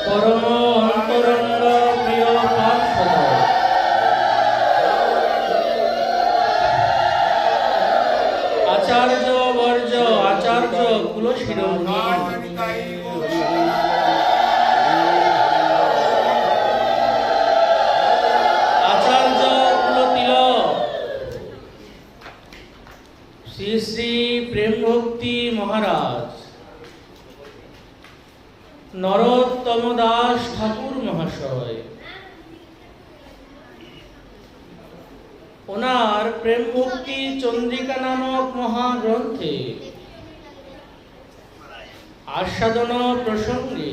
পরম অন্তরঙ্গ প্রিয় পার্শ্বদ আচার্য বর্জ আচার্য কুলশিরোমণি আচার্য কুলতিলক শ্রী শ্রী প্রেম ভক্তি মহারাজ নরোত্তম দাস ঠাকুর মহাশয়, ওনার প্রেম ভক্তি চন্দ্রিকা নামক মহাগ্রন্থে আস্বাদন প্রসঙ্গে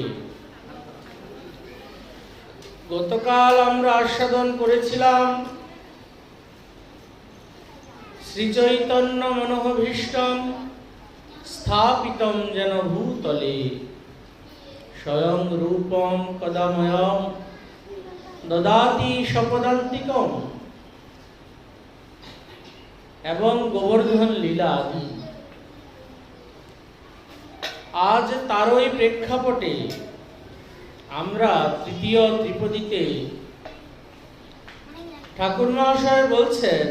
গতকাল আমরা আস্বাদন করেছিলাম শ্রীচৈতন্য মনোভীষ্টম স্থাপিতম যেন ভূতলে স্বয়ং রূপম কদাময়ম দদাতি সপদান্তিকম এবং গোবর্ধন লীলা আদি। আজ তারই প্রেক্ষাপটে আমরা তৃতীয় ত্রিপদীতে ঠাকুর মহাশয় বলছেন,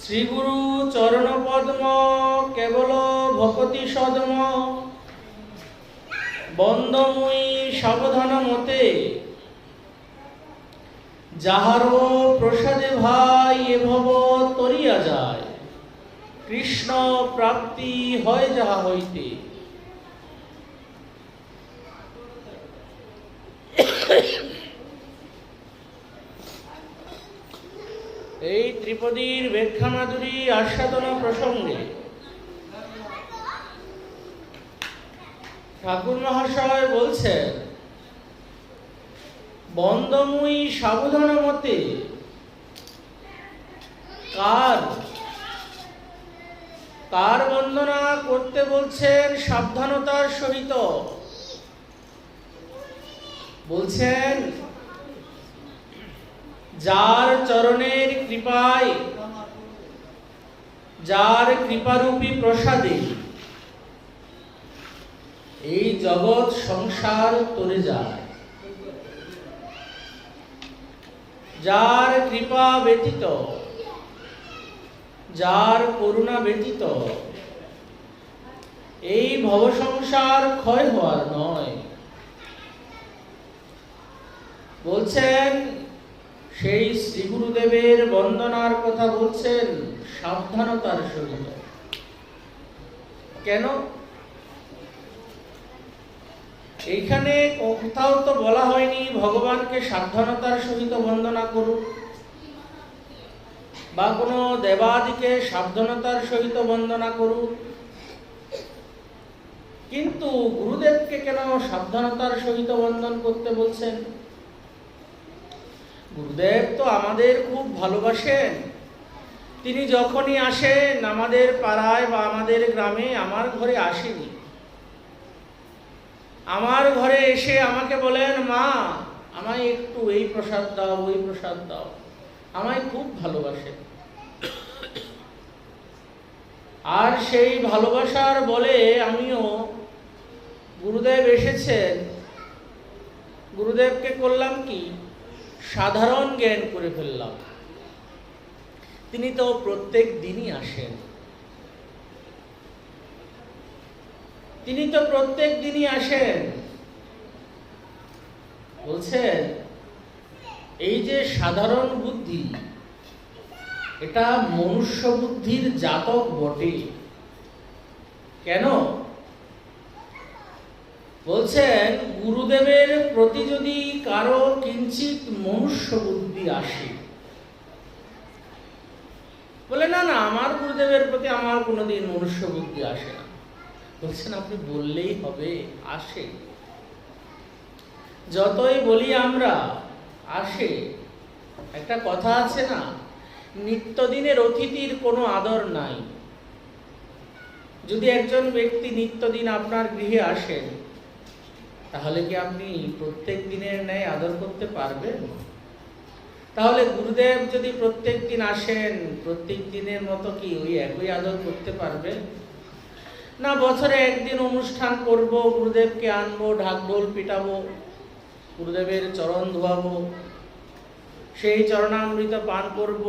শ্রীগুরু চরণপদ্ম কেবল ভকতি সদম বন্দমুই সাবধান মতে যাহারো প্রসাদে ভাই এভব তরিয়া যায় কৃষ্ণ প্রাপ্তি হয় যাহা হইতে। এই ত্রিপদীর ব্যাখ্যা মাধুরী আস্বাদন প্রসঙ্গে ঠাকুর মহাশয় বলছেন, বন্দমুই সাবধান মতে কার বন্দনা করতে বলছেন? সাবধানতার সহিত বলছেন, যার চরণের কৃপায়, যার কৃপারূপী প্রসাদে এই জগৎ সংসার তরে যায়, যার কৃপা ব্যতীত, যার করুণা ব্যতীত এই ভব সংসার ক্ষয় হওয়ার নয়। বলছেন সেই শ্রী গুরুদেবের বন্দনার কথা বলছেন সাবধানতার সহিত। কেন? এইখানে কোথাও তো বলা হয়নি ভগবানকে সাবধানতার সহিত বন্দনা করুন, বা কোনো দেবাদিকে সাবধানতার সহিত বন্দনা করুন, কিন্তু গুরুদেবকে কেন সাবধানতার সহিত বন্দন করতে বলছেন? গুরুদেব তো আমাদের খুব ভালোবাসেন। তিনি যখনই আসেন আমাদের পাড়ায় বা আমাদের গ্রামে, আমার ঘরে আসেনি, আমার ঘরে এসে আমাকে বলেন, মা আমায় একটু এই প্রসাদ দাও, ওই প্রসাদ দাও। আমায় খুব ভালোবাসেন। আর সেই ভালোবাসার বলে আমিও, গুরুদেব এসেছেন, গুরুদেবকে করলাম কি, সাধারণ জ্ঞান করে ফেললাম। তিনি তো প্রত্যেক দিনই আসেন, তিনি তো প্রত্যেক দিনই আসেন। বলছেন এই যে সাধারণ বুদ্ধি, এটা মনুষ্য বুদ্ধির জাতক বটে। কেন? বলছেন গুরুদেবের প্রতি যদি কারো কিঞ্চিত মনুষ্য বুদ্ধি আসে, বলে না না আমার গুরুদেবের প্রতি আমার কোনোদিন মনুষ্য বুদ্ধি আসে না। বলছেন আপনি বললেই হবে, আসে। যতই বলি আমরা, আসে। একটা কথা আছে না, নিত্যদিনের অতিথির কোনো আদর নাই। যদি একজন ব্যক্তি নিত্যদিন আপনার গৃহে আসেন, তাহলে কি আপনি প্রত্যেক দিনের ন্যায় আদর করতে পারবেন? তাহলে গুরুদেব যদি প্রত্যেক দিন আসেন, প্রত্যেক দিনের মতো কি ওই একই আদর করতে পারবেন? না বছরে একদিন অনুষ্ঠান করব, গুরুদেবকে আনবো, ঢাকঢোল পিটাবো, গুরুদেবের চরণ ধোয়াবো, সেই চরণামৃত পান করব,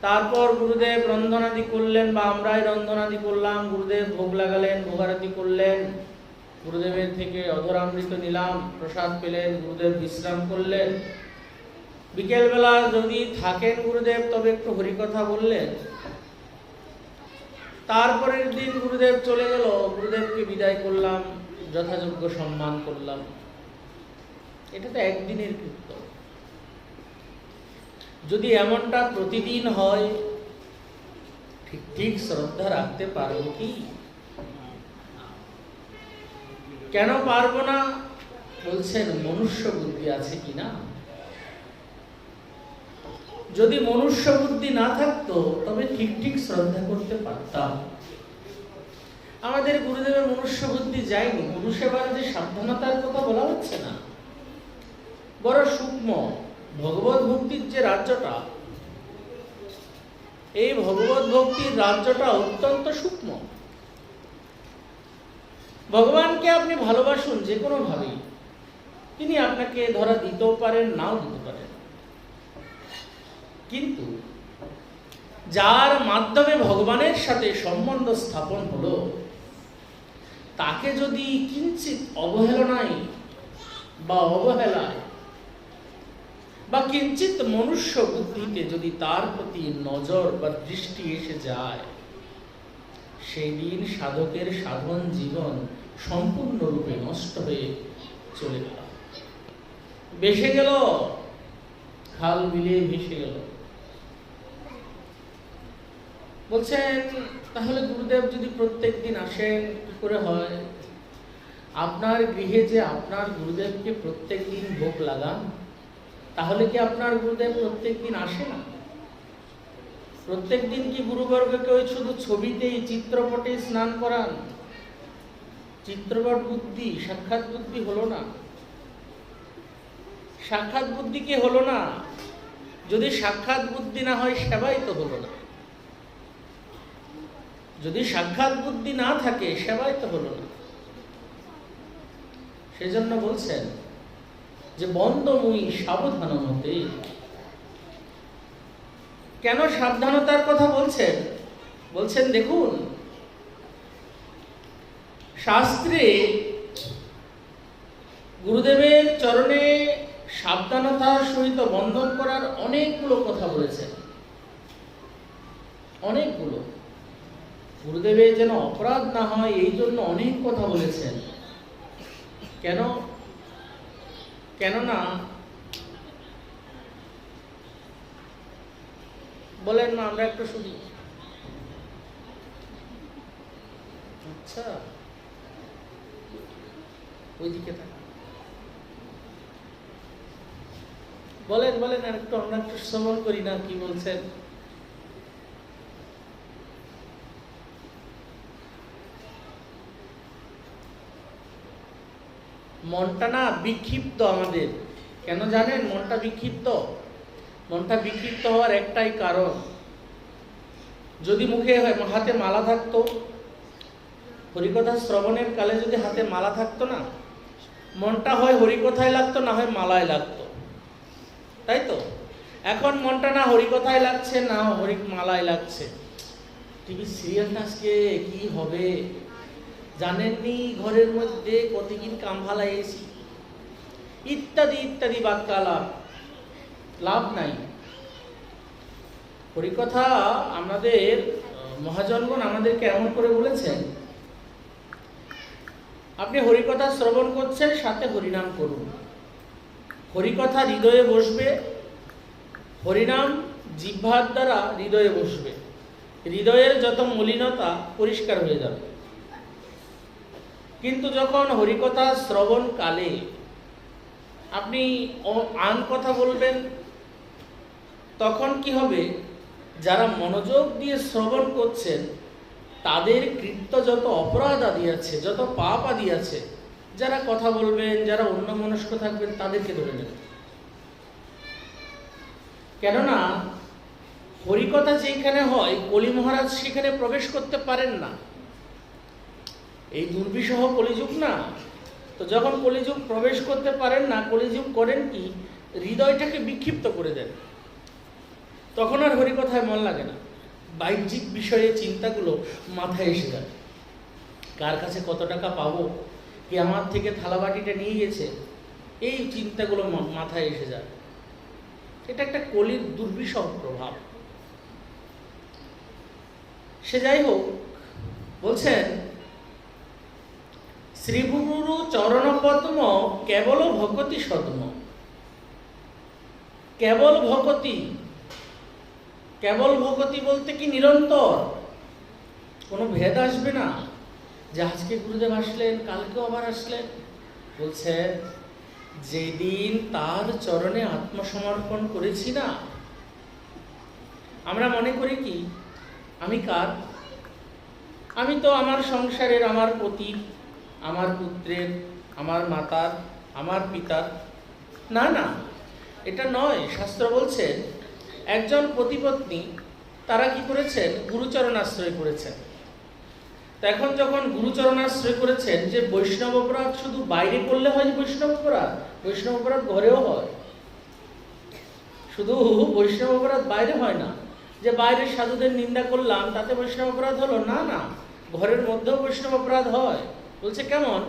তারপর গুরুদেব রন্ধনাদি করলেন বা আমরাই রন্ধনাদি করলাম, গুরুদেব ভোগ লাগালেন, ভোগারতি করলেন, গুরুদেবের থেকে অধরামৃত নিলাম, প্রসাদ পেলেন, গুরুদেব বিশ্রাম করলেন, বিকেলবেলা যদি থাকেন গুরুদেব তবে একটু হরিকথা বললেন, তারপরের দিন গুরুদেব চলে গেল, গুরুদেবকে বিদায় করলাম, যথাযোগ্য সম্মান করলাম। এটা তো একদিনের কৃত্য। যদি এমনটা প্রতিদিন হয়, ঠিক ঠিক শ্রদ্ধা রাখতে পারবো কি? কেন পারবো না? বলছেন মনুষ্য বুদ্ধি আছে কিনা। যদি মনুষ্য বুদ্ধি না থাকতো তবে ঠিক ঠিক শ্রদ্ধা করতে পারতাম। আমাদের গুরুদেবের মনুষ্য বুদ্ধি যায়নি। গুরু সেবার যে সাবধানতার কথা বলা হচ্ছে না, বড় সূক্ষ্ম। ভগবত ভক্তির যে রাজ্যটা, এই ভগবত ভক্তির রাজ্যটা অত্যন্ত সূক্ষ্ম। ভগবানকে আপনি ভালোবাসুন যে কোনো ভাবেই, তিনি আপনাকে ধরা দিতেও পারেন, নাও দিতে পারেন, কিন্তু যার মাধ্যমে ভগবানের সাথে সম্বন্ধ স্থাপন হলো, তাকে যদি কিঞ্চিত অবহেলনায় বা অবহেলায় বা কিঞ্চিত মনুষ্য বুদ্ধিতে যদি তার প্রতি নজর বা দৃষ্টি এসে যায়, সেই দিন সাধকের সাধন জীবন সম্পূর্ণরূপে নষ্ট হয়ে চলে গেল, ভেসে গেল, খাল বিলে ভেসে গেল। বলছেন তাহলে গুরুদেব যদি প্রত্যেক দিন আসেন কি করে হয়? আপনার গৃহে যে আপনার গুরুদেবকে প্রত্যেক দিন ভোগ লাগান, তাহলে কি আপনার গুরুদেব প্রত্যেক দিন আসে না? প্রত্যেক দিন কি গুরুবর্গকে ওই শুধু ছবিতেই, চিত্রপটে স্নান করান? চিত্রপট বুদ্ধি, সাক্ষাৎ বুদ্ধি হলো না। সাক্ষাৎ বুদ্ধি কি হলো না? যদি সাক্ষাৎ বুদ্ধি না হয়, সেবাই তো হলো না। যদি সাক্ষাৎ বুদ্ধি না থাকে, সেবাই তো হলো না। সেজন্য বলছেন যে বন্দময়ী সাবধান মতে। কেন সাবধানতার কথা বলছেন? বলছেন দেখুন, শাস্ত্রে গুরুদেবের চরণে সাবধানতার সহিত বন্ধন করার অনেকগুলো কথা বলেছেন, অনেকগুলো। গুরুদেবের যেন অপরাধ না হয় এই জন্য অনেক কথা বলেছেন। কেন? কেননা বলেন না, আমরা একটু শুনি। আচ্ছা, ওইদিকে থাকা বলেন বলেন, আর একটু আমরা একটু শ্রবণ করি না, কি বলছেন। মনটা না বিক্ষিপ্ত আমাদের। কেন জানেন মনটা বিক্ষিপ্ত? মনটা বিক্ষিপ্ত হওয়ার একটাই কারণ, যদি মুখে হাতে মালা থাকতো, হরিকথা শ্রবণের কালে যদি হাতে মালা থাকতো না, মনটা হয় হরিকথায় লাগতো, না হয় মালায় লাগতো, তাই তো? এখন মনটা না হরিকথায় লাগছে, না মালায় লাগছে। টিভি সিরিয়ালটা আজকে কি হবে জানেননি, ঘরের মধ্যে কতদিন কামভালা এসি ইত্যাদি ইত্যাদি বাক্যালাপ, লাভ নাই। হরিকথা আমাদের মহাজনগণ আমাদেরকে এমন করে বলেছেন, আপনি হরিকথা শ্রবণ করছেন, সাথে হরিনাম করুন। হরিকথা হৃদয়ে বসবে, হরিনাম জিহ্বার দ্বারা হৃদয়ে বসবে, হৃদয়ের যত মলিনতা পরিষ্কার হয়ে যাবে। কিন্তু যখন হরিকথা শ্রবণ কালে আপনি আন কথা বলবেন, তখন কি হবে? যারা মনোযোগ দিয়ে শ্রবণ করছেন, তাদের কৃত্য যত অপরাধ আদি আছে, যত পাপ আদি আছে, যারা কথা বলবেন, যারা অন্যমনস্ক থাকবেন, তাদেরকে ধরে নেবেন। কেননা হরিকথা যেখানে হয়, কলি মহারাজ সেখানে প্রবেশ করতে পারেন না। এই দুর্বিষহ কলিযুগ না। তো যখন কলিযুগ প্রবেশ করতে পারেন না, কলিযুগ করেন কি, হৃদয়টাকে বিক্ষিপ্ত করে দেন। তখন আর হরিকথায় মন লাগে না, বাহ্যিক বিষয়ে চিন্তাগুলো মাথায় এসে যায়। কার কাছে কত টাকা পাবো, কে আমার থেকে থালাবাটিটা নিয়ে গেছে, এই চিন্তাগুলো মাথায় এসে যায়। এটা একটা কলির দুর্বিষহ প্রভাব। সে যাই হোক, বলছেন শ্রীগুরু চরণপদ্ম কেবল ভকতি সদ্ম। কেবল ভকতি, কেবল ভকতি বলতে কি নিরন্তর, কোনো ভেদ আসবে না যে আজকে গুরুদেব আসলেন কালকেও আবার আসলেন। বলছেন যেদিন তার চরণে আত্মসমর্পণ করেছি না, আমরা মনে করি কি আমি কার, আমি তো আমার সংসারের, আমার পতির, আমার পুত্রের, আমার মাতার, আমার পিতার। না না, এটা নয়। শাস্ত্র বলছেন একজন পতিপত্নী তারা কি করেছেন, গুরুচরণ আশ্রয় করেছেন। তো এখন যখন গুরুচরণ আশ্রয় করেছেন, যে বৈষ্ণব অপরাধ শুধু বাইরে করলে হয় যে বৈষ্ণব অপরাধ, বৈষ্ণব অপরাধ ঘরেও হয়। শুধু বৈষ্ণব অপরাধ বাইরে হয় না, যে বাইরের সাধুদের নিন্দা করলাম তাতে বৈষ্ণব অপরাধ হলো না। না, ঘরের মধ্যেও বৈষ্ণব অপরাধ হয়। বলছে কেমন,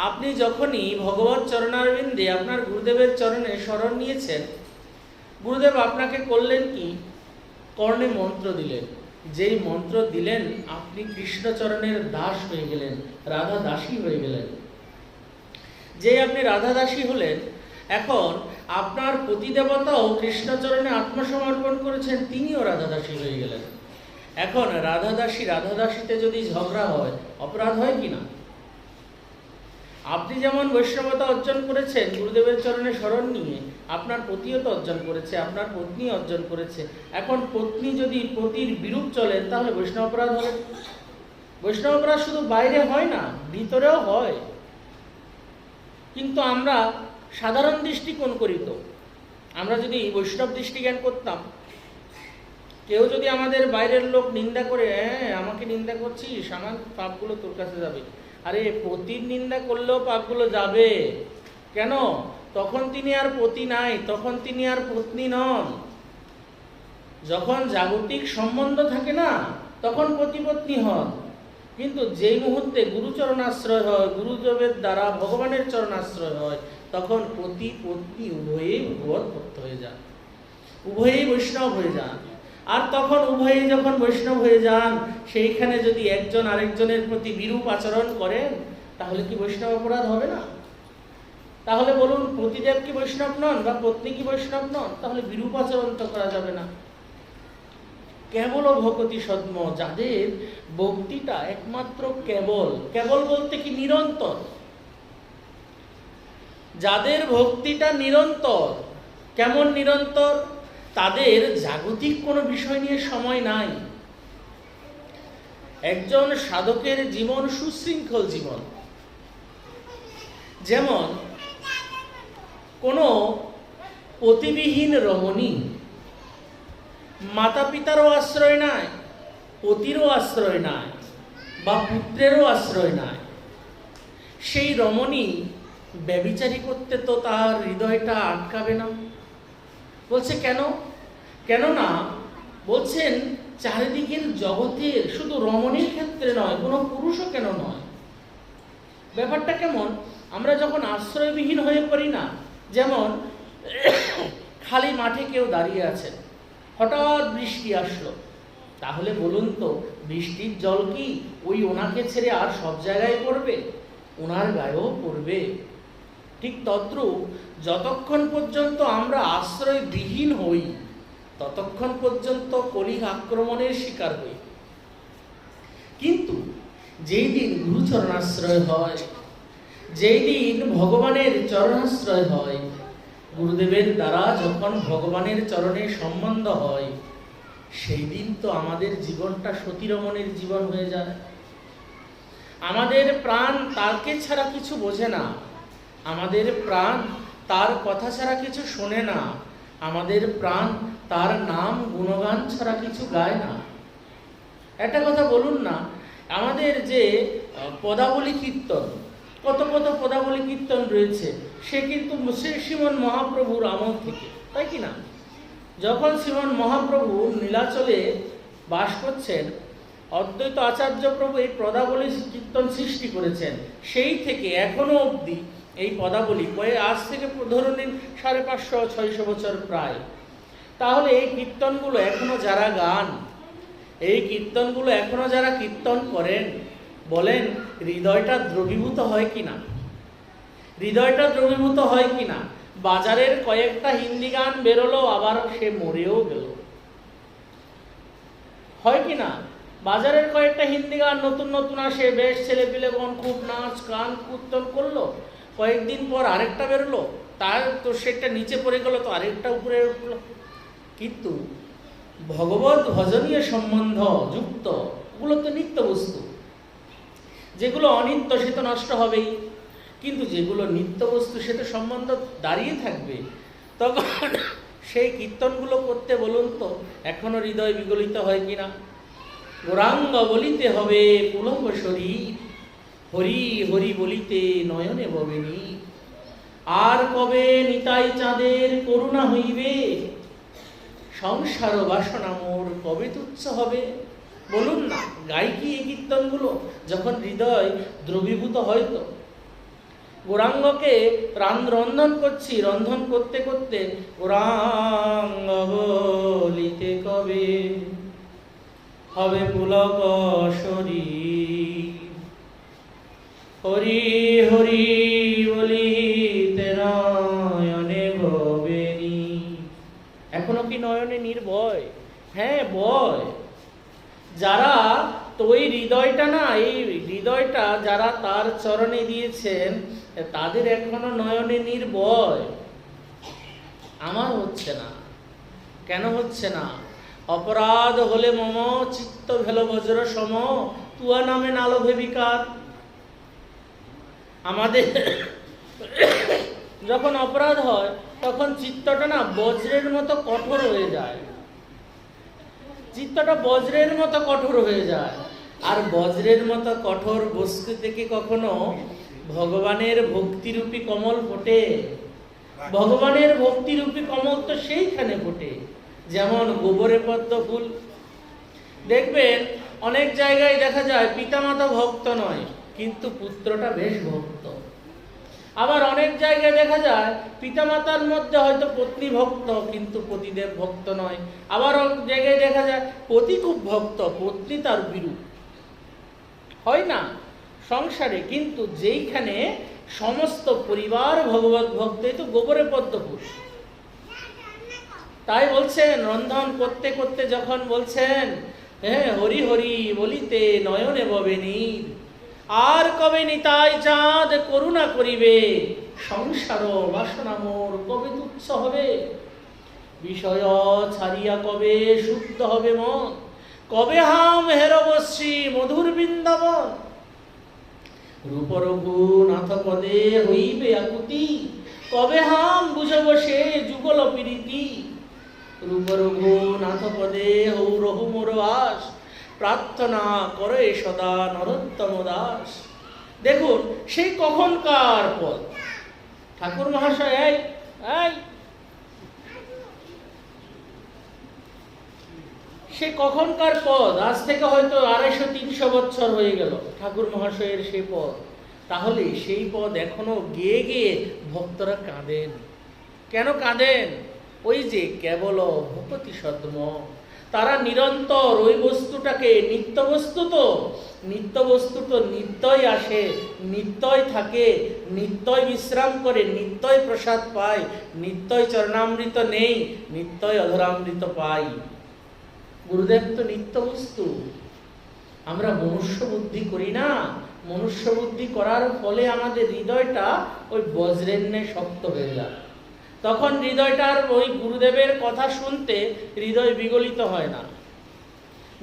আপনি যখনই ভগবত চরণারবিন্দে আপনার গুরুদেবের চরণে শরণ নিয়েছেন, গুরুদেব আপনাকে করলেন কি, কর্ণে মন্ত্র দিলেন। যেই মন্ত্র দিলেন আপনি কৃষ্ণচরণের দাস হয়ে গেলেন, রাধা দাসী হয়ে গেলেন। যেই আপনি রাধা দাসী হলেন, এখন আপনার পতিদেবতাও কৃষ্ণচরণে আত্মসমর্পণ করেছেন, তিনিও রাধা দাসী হয়ে গেলেন। এখন রাধা দাসীতে যদি ঝগড়া হয়, অপরাধ হয় কি না? আপনি যেমন বৈষ্ণবতা অর্জন করেছেন গুরুদেবের চরণে শরণ নিয়ে, আপনার পতিও তো অর্জন করেছে, আপনার পত্নী অর্জন করেছে। এখন পত্নী যদি পতির বিরূপ চলেন, তাহলে বৈষ্ণব অপরাধ হবে। বৈষ্ণব অপরাধ শুধু বাইরে হয় না, ভিতরেও হয়। কিন্তু আমরা সাধারণ দৃষ্টিকোণ করি। তো আমরা যদি বৈষ্ণব দৃষ্টিজ্ঞান করতাম, কেউ যদি আমাদের বাইরের লোক নিন্দা করে, হ্যাঁ আমাকে নিন্দা করছিস, আমার পাপগুলো তোর কাছে যাবে। আরে পতির নিন্দা করলেও পাপগুলো যাবে। কেন? তখন তিনি আর পতি নাই, তখন তিনি আর পত্নী নন। যখন জাগতিক সম্বন্ধ থাকে না, তখন পতি পত্নী হন। কিন্তু যেই মুহূর্তে গুরুচরণ আশ্রয় হয়, গুরুদেবের দ্বারা ভগবানের চরণ আশ্রয় হয়, তখন পতি পত্নী উভয়েই ভগবত ভক্ত হয়ে যান, উভয়েই বৈষ্ণব হয়ে যান। আর তখন উভয়েই যখন বৈষ্ণব হয়ে যান, সেইখানে যদি একজন আরেকজনের প্রতি বিরূপ আচরণ করেন, তাহলে কি বৈষ্ণব অপরাধ হবে না? তাহলে বলুন, পতিদেব কি বৈষ্ণব নন বা পত্নী কি বৈষ্ণব নন? তাহলে বিরূপ আচরণ তো করা যাবে না। কেবল ভকতি সদ্ম, যাদের ভক্তিটা একমাত্র কেবল, কেবল বলতে কি নিরন্তর, যাদের ভক্তিটা নিরন্তর। কেমন নিরন্তর? তাদের জাগতিক কোনো বিষয় নিয়ে সময় নাই। একজন সাধকের জীবন সুশৃঙ্খল জীবন। যেমন কোনো পতিবিহীন রমণী, মাতা পিতারও আশ্রয় নাই, পতিরও আশ্রয় নাই, বা পুত্রেরও আশ্রয় নাই, সেই রমণী ব্যভিচারী করতে তো তার হৃদয়টা আটকাবে না। বলছে কেন? কেননা বলছেন চারিদিকের জগতের, শুধু রমণীর ক্ষেত্রে নয়, কোনো পুরুষও কেন নয়। ব্যাপারটা কেমন? আমরা যখন আশ্রয়বিহীন হয়ে পড়ি না, যেমন খালি মাঠে কেউ দাঁড়িয়ে আছে, হঠাৎ বৃষ্টি আসলো, তাহলে বলুন তো বৃষ্টির জল কি ওই ওনাকে ছেড়ে আর সব জায়গায় পড়বে? ওনার গায়েও পড়বে। ঠিক তদ্রূপ যতক্ষণ পর্যন্ত আমরা আশ্রয়বিহীন হই, ততক্ষণ পর্যন্ত কলির আক্রমণের শিকার হই। কিন্তু যেই দিন গুরুচরণাশ্রয় হয়, যেই দিন ভগবানের চরণাশ্রয় হয়, গুরুদেবের দ্বারা যখন ভগবানের চরণে সম্বন্ধ হয়, সেই দিন তো আমাদের জীবনটা সতীরমণের জীবন হয়ে যায়। আমাদের প্রাণ তাকে ছাড়া কিছু বোঝে না, আমাদের প্রাণ তার কথা ছাড়া কিছু শোনে না, আমাদের প্রাণ তার নাম গুণগান ছাড়া কিছু গায় না। একটা কথা বলুন না, আমাদের যে পদাবলী কীর্তন, কত কত পদাবলী কীর্তন রয়েছে, সে কিন্তু শ্রীমন মহাপ্রভুর আমল থেকে, তাই কি না? যখন শ্রীমন মহাপ্রভু নীলাচলে বাস করছেন, অদ্বৈত আচার্য প্রভু এই পদাবলী কীর্তন সৃষ্টি করেছেন, সেই থেকে এখনো অবধি এই পদাবলী আজ থেকে ধরুন 550-600 বছর প্রায়। তাহলে এই কীর্তনগুলো এখনো যারা গান, এই কীর্তনগুলো এখনো যারা কীর্তন করেন, বলেন হৃদয়টা দ্রবীভূত হয় কিনা? হৃদয়টা দ্রবীভূত হয় কিনা? বাজারের কয়েকটা হিন্দি গান বেরোলো, আবার সে মরেও গেল, হয় কিনা? বাজারের কয়েকটা হিন্দি গান নতুন নতুন আসে, বেশ ছেলেপিলেগণ খুব নাচ গান কীর্তন করলো, কয়েকদিন পর আরেকটা বেরোলো, তার তো সেটা নিচে পড়ে গেল, তো আরেকটা উপরে উঠলো। কিন্তু ভগবত ভজনীয় সম্বন্ধ যুক্ত ওগুলো তো নিত্য বস্তু। যেগুলো অনিত্য সে তো নষ্ট হবেই, কিন্তু যেগুলো নিত্য বস্তু সে তো সম্বন্ধ দাঁড়িয়ে থাকবে। তখন সেই কীর্তনগুলো করতে বলুন তো এখনো হৃদয় বিগলিত হয় কিনা? গৌরাঙ্গ বলিতে হবে পুলক শরীর, হরি হরি বলিতে নয়নে ববেনি, আর কবে নিতাই চাঁদের করুণা হইবে, সংসার বাসনা মোর কবে তুচ্ছ হবে। বলুন না, গাই কি এই কীর্তনগুলো যখন হৃদয় দ্রবীভূত হয়তো? গৌরাঙ্গকে রন্ধন করছি, রন্ধন করতে করতে গৌরাঙ্গ বলিতে কবে হবে পুলক শরীর, হরি হরি বলিতে নয়নে ভবেনি। এখনো কি নয়নে নির্ভয়? হ্যাঁ বয়। যারা তো ওই হৃদয়টা না, এই হৃদয়টা যারা তার চরণে দিয়েছেন তাদের এখনো নয়নে নির্ভয়। আমার হচ্ছে না। কেন হচ্ছে না? অপরাধ হলে মম চিত্ত ভেল বজ্র সম, তুয়া নামে নালো ভেবিকার। আমাদের যখন অপরাধ হয় তখন চিত্তটা না বজ্রের মতো কঠোর হয়ে যায়, চিত্তটা বজ্রের মতো কঠোর হয়ে যায়। আর বজ্রের মতো কঠোর বস্তু থেকে কখনো ভগবানের ভক্তিরূপী কমল ফোটে? ভগবানের ভক্তিরূপী কমল তো সেইখানে ফোটে, যেমন গোবরে পদ্ম ফুল। দেখবেন অনেক জায়গায় দেখা যায় পিতামাতা ভক্ত নয়, কিন্তু পুত্রটা বেশ ভক্ত। আবার অনেক জায়গায় দেখা যায় পিতামাতার মধ্যে হয়তো পত্নী ভক্ত, কিন্তু পতিদেব ভক্ত নয়। আবার অনেক জায়গায় দেখা যায় পতি খুব ভক্ত, পত্নী তার বিরূপ। হয় না সংসারে? কিন্তু যেইখানে সমস্ত পরিবার ভগবত ভক্ত, এই তো গোবরে পদ্ম ফুল। তাই বলছেন রন্ধন করতে করতে যখন বলছেন হ্যাঁ হরি হরি বলিতে নয়নে ববে নীর, আর কবে নিতাই চাঁদ করুণা করিবে, সংসার বাসনা মোর কবে তুচ্ছ হবে। বিষয় ছাড়িয়া কবে শুদ্ধ হবে মন, কবে হাম হেরবশ্রী মধুর বৃন্দাবন। রূপ রঘুনাথ পদে হইবে আকুতি, কবে হাম বুঝব সে যুগল প্রীতি। রূপ রঘুনাথ পদে হৌ রঘু মোর বাস, প্রার্থনা করে সদা নরোত্তম দাস। দেখুন সেই কখনকার পদ। ঠাকুর মহাশয় এই সে কখনকার পদ, আজ থেকে হয়তো 250-300 বছর হয়ে গেল ঠাকুর মহাশয়ের সেই পদ। তাহলে সেই পদ এখনো গেয়ে গেয়ে ভক্তরা কাঁদেন। কেন কাঁদেন? ওই যে কেবল ভূপতি সদ্ম, তারা নিরন্তর ওই বস্তুটাকে, নিত্য বস্তু তো নিত্যই আসে, নিত্যই থাকে, নিত্যই বিশ্রাম করে, নিত্যই প্রসাদ পায়, নিত্যই চরণামৃত নেই, নিত্যই অধরামৃত পাই। গুরুদেব তো নিত্য বস্তু। আমরা মনুষ্য বুদ্ধি করি না। মনুষ্য বুদ্ধি করার ফলে আমাদের হৃদয়টা ওই বজ্রের ন্যায় শক্ত হয়ে যায়। তখন হৃদয়টার ওই গুরুদেবের কথা শুনতে হৃদয় বিগলিত হয় না।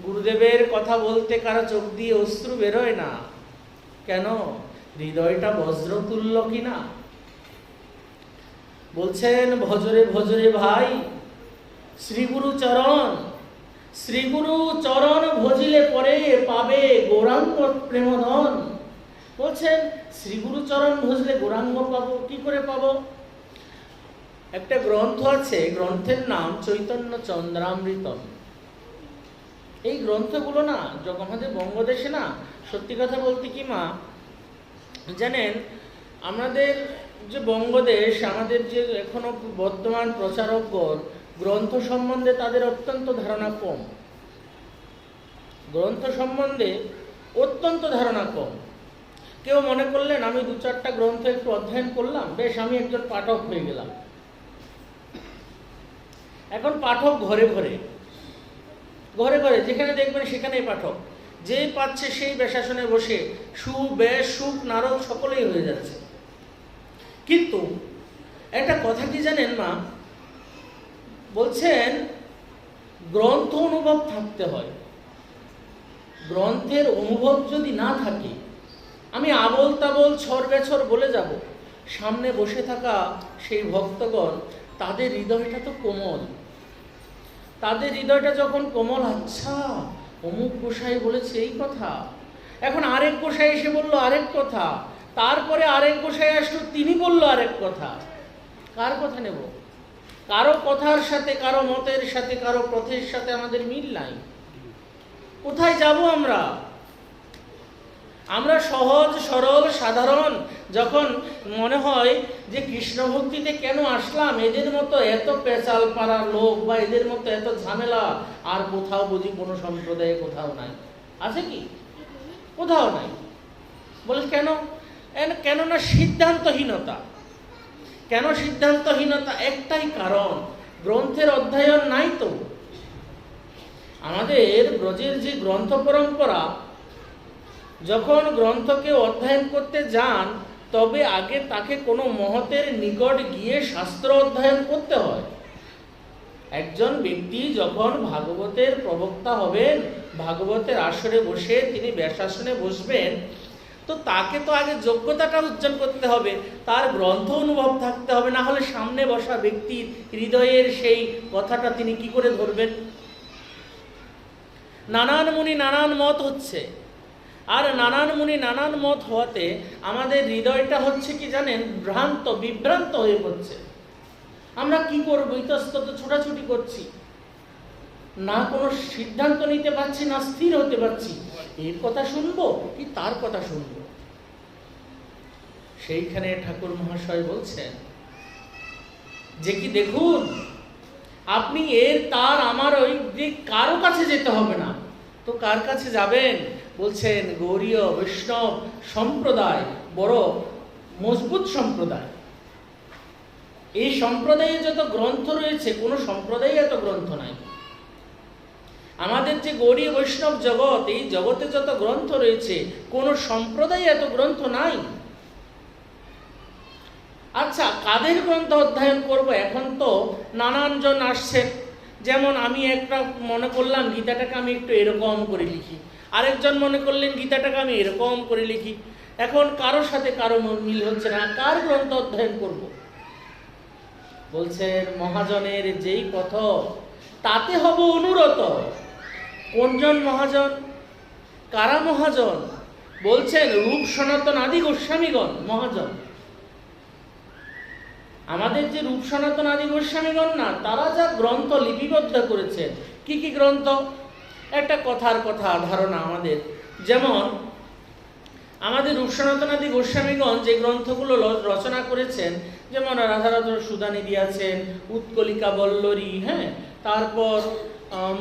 গুরুদেবের কথা বলতে কারো চোখ দিয়ে অশ্রু বেরোয় না। কেন? হৃদয়টা বজ্র তুল্য কিনা। বলছেন ভজরে ভজরে ভাই শ্রীগুরু চরণ, শ্রীগুরু চরণ ভজিলে পরে পাবে গৌরাঙ্গ প্রেমধন। বলছেন শ্রীগুরু চরণ ভজলে গৌরাঙ্গ পাবো, কি করে পাবো? একটা গ্রন্থ আছে, গ্রন্থের নাম চৈতন্য চন্দ্রামৃতম। এই গ্রন্থগুলো না যখন আমাদের বঙ্গদেশে না, সত্যি কথা বলতে কি মা জানেন, আমাদের যে বঙ্গদেশ, আমাদের যে এখনো বর্তমান প্রচারকগণ, গ্রন্থ সম্বন্ধে তাদের অত্যন্ত ধারণা কম। গ্রন্থ সম্বন্ধে অত্যন্ত ধারণা কম। কেউ মনে করলেন আমি 2-4টা গ্রন্থ একটু অধ্যয়ন করলাম, বেশ আমি একজন পাঠক হয়ে গেলাম। এখন পাঠক ঘরে ঘরে ঘরে ঘরে যেখানে দেখবেন সেখানেই পাঠক, যেই পাচ্ছে সেই বেশাসনে বসে বেশ সুখ নারদ সকলেই হয়ে যাচ্ছে। কিন্তু একটা কথা কি জানেন মা, বলছেন গ্রন্থ অনুভব থাকতে হয়। গ্রন্থের অনুভব যদি না থাকে, আমি আবল তাবল ছর বেছর বলে যাব, সামনে বসে থাকা সেই ভক্তগণ তাদের হৃদয়টা তো কোমল। তাদের হৃদয়টা যখন কোমল, আচ্ছা অমুক গোসাই বলেছে এই কথা, এখন আরেক গোসাই এসে বলল আরেক কথা, তারপরে আরেক গোসাই আসলো তিনি বলল আরেক কথা, কার কথা নেব? কারো কথার সাথে, কারো মতের সাথে, কারো পথের সাথে আমাদের মিল নাই। কোথায় যাব আমরা? আমরা সহজ সরল সাধারণ যখন মনে হয় যে কৃষ্ণ ভক্তিতে কেন আসলাম, এদের মতো এত পেঁচাল পাড়ার লোক বা এদের মতো এত ঝামেলা আর কোথাও বুঝি কোনো সম্প্রদায়ে কোথাও নাই। আছে কি? কোথাও নাই। বলে কেন? কেননা সিদ্ধান্তহীনতা। কেন সিদ্ধান্তহীনতা? একটাই কারণ, গ্রন্থের অধ্যয়ন নাই তো। আমাদের ব্রজের যে গ্রন্থ পরম্পরা, যখন গ্রন্থকে অধ্যয়ন করতে যান তবে আগে তাকে কোনো মহতের নিকট গিয়ে শাস্ত্র অধ্যয়ন করতে হয়। একজন ব্যক্তি যখন ভাগবতের প্রবক্তা হবেন, ভাগবতের আসরে বসে তিনি ব্যাসাসনে বসবেন, তো তাকে তো আগে যোগ্যতাটা অর্জন করতে হবে, তার গ্রন্থ অনুভব থাকতে হবে, না হলে সামনে বসা ব্যক্তির হৃদয়ের সেই কথাটা তিনি কি করে ধরবেন? নানান মুনি নানান মত হচ্ছে, আর নানান মুনি নানান মত হওয়াতে আমাদের হৃদয়টা হচ্ছে কি জানেন, বিভ্রান্ত হয়ে পড়ছে। আমরা কি করবো, ইতস্তত ছোটাছুটি করছি, না কোনো সিদ্ধান্ত নিতে পারছি, না স্থির হতে পারছি, এর কথা শুনবো কি তার কথা শুনবো। সেইখানে ঠাকুর মহাশয় বলছেন যে কি দেখুন, আপনি এর তার আমার ওই দিক কারো কাছে যেতে হবে না, তো কার কাছে যাবেন? বলছেন গৌড়ীয় বৈষ্ণব সম্প্রদায় বড় মজবুত সম্প্রদায়। এই সম্প্রদায়ে যত গ্রন্থ রয়েছে, কোনো সম্প্রদায়ে এত গ্রন্থ নাই। আমাদের যে গৌড়ী বৈষ্ণব জগৎ, এই জগতে যত গ্রন্থ রয়েছে, কোনো সম্প্রদায়ে এত গ্রন্থ নাই। আচ্ছা, কাদের গ্রন্থ অধ্যয়ন করব? এখন তো নানান জন আসছেন, যেমন আমি একটা মনে করলাম গীতাটাকে আমি একটু এরকম করে লিখি, আরেকজন মনে করলেন গীতাটাকে আমি এরকম করে লিখি। এখন কারোর সাথে কারো মিল হচ্ছে না, কার গ্রন্থ অধ্যয়ন করব? বলছেন মহাজনের যেই পথ তাতে হব অনুরত। কোনজন মহাজন? কারা মহাজন? বলছেন রূপ সনাতন আদি গোস্বামীগণ মহাজন। আমাদের যে রূপ সনাতন আদি গোস্বামীগণ না, তারা যা গ্রন্থ লিপিবদ্ধ করেছেন, কি কি গ্রন্থ? একটা কথার কথা ধারণা আমাদের, যেমন আমাদের রূপ সনাতন আদি গোস্বামীগণ যে গ্রন্থগুলো রচনা করেছেন, যেমন রাধারাধর সুধানিধি আছেন, উৎকলিকা বল্লরী, হ্যাঁ, তারপর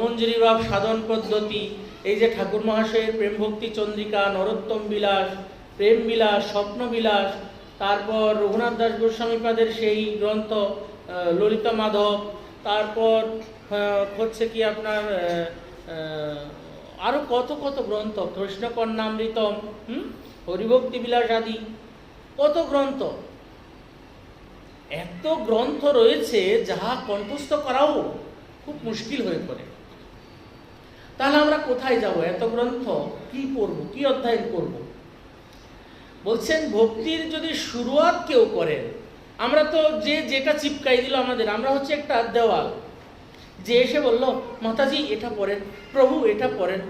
মঞ্জুরিবাব সাধন পদ্ধতি, এই যে ঠাকুর মহাশয়ের প্রেম ভক্তি চন্দ্রিকা, নরোত্তম বিলাস, প্রেম বিলাস, স্বপ্ন বিলাস, তারপর রঘুনাথ দাস গোস্বামীপাদের সেই গ্রন্থ ললিতা মাধব, তারপর হচ্ছে কি আপনার আরো কত কত গ্রন্থ, কৃষ্ণকর্ণামৃতম, হরিভক্তি বিলাস আদি কত গ্রন্থ। এত গ্রন্থ রয়েছে যাহা কণ্ঠস্থ করাও খুব মুশকিল হয়ে পড়ে। তাহলে আমরা কোথায় যাব? এত গ্রন্থ কি পড়ব, কি অধ্যয়ন করব? বলছেন ভক্তির যদি শুরুয়াত কেউ করেন, আমরা তো যেটা চিপকাই দিল আমাদের, আমরা হচ্ছে একটা দেওয়াল, যে এসে বলল, মাতাজি এটা পড়েন, প্রভু এটা পড়েন।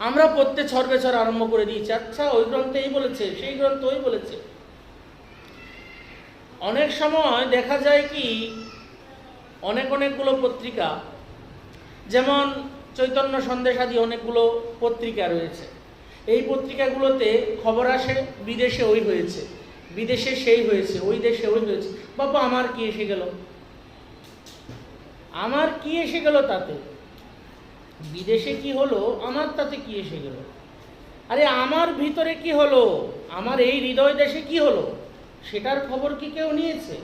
আমরা পড়তে ছড়বেছর আরম্ভ করে দিয়েছি। আচ্ছা, ওই গ্রন্থে এই বলেছে, সেই গ্রন্থ ওই বলেছে। অনেক সময় দেখা যায় কি, অনেকগুলো পত্রিকা, যেমন চৈতন্য সন্দেশ আদি অনেকগুলো পত্রিকা রয়েছে। এই পত্রিকাগুলোতে খবর আসে বিদেশে ওই হয়েছে, বিদেশে সেই হয়েছে, ওই দেশে ওই হয়েছে। বাবা, আমার কি এসে গেল? আমার কি এসে গেল তাতে? বিদেশে কি হলো, আমার তাতে কি এসে গেল? আরে আমার ভিতরে কি হলো, আমার এই হৃদয় দেশে কি হলো, সেটার খবর কি কেউ নিয়েছে?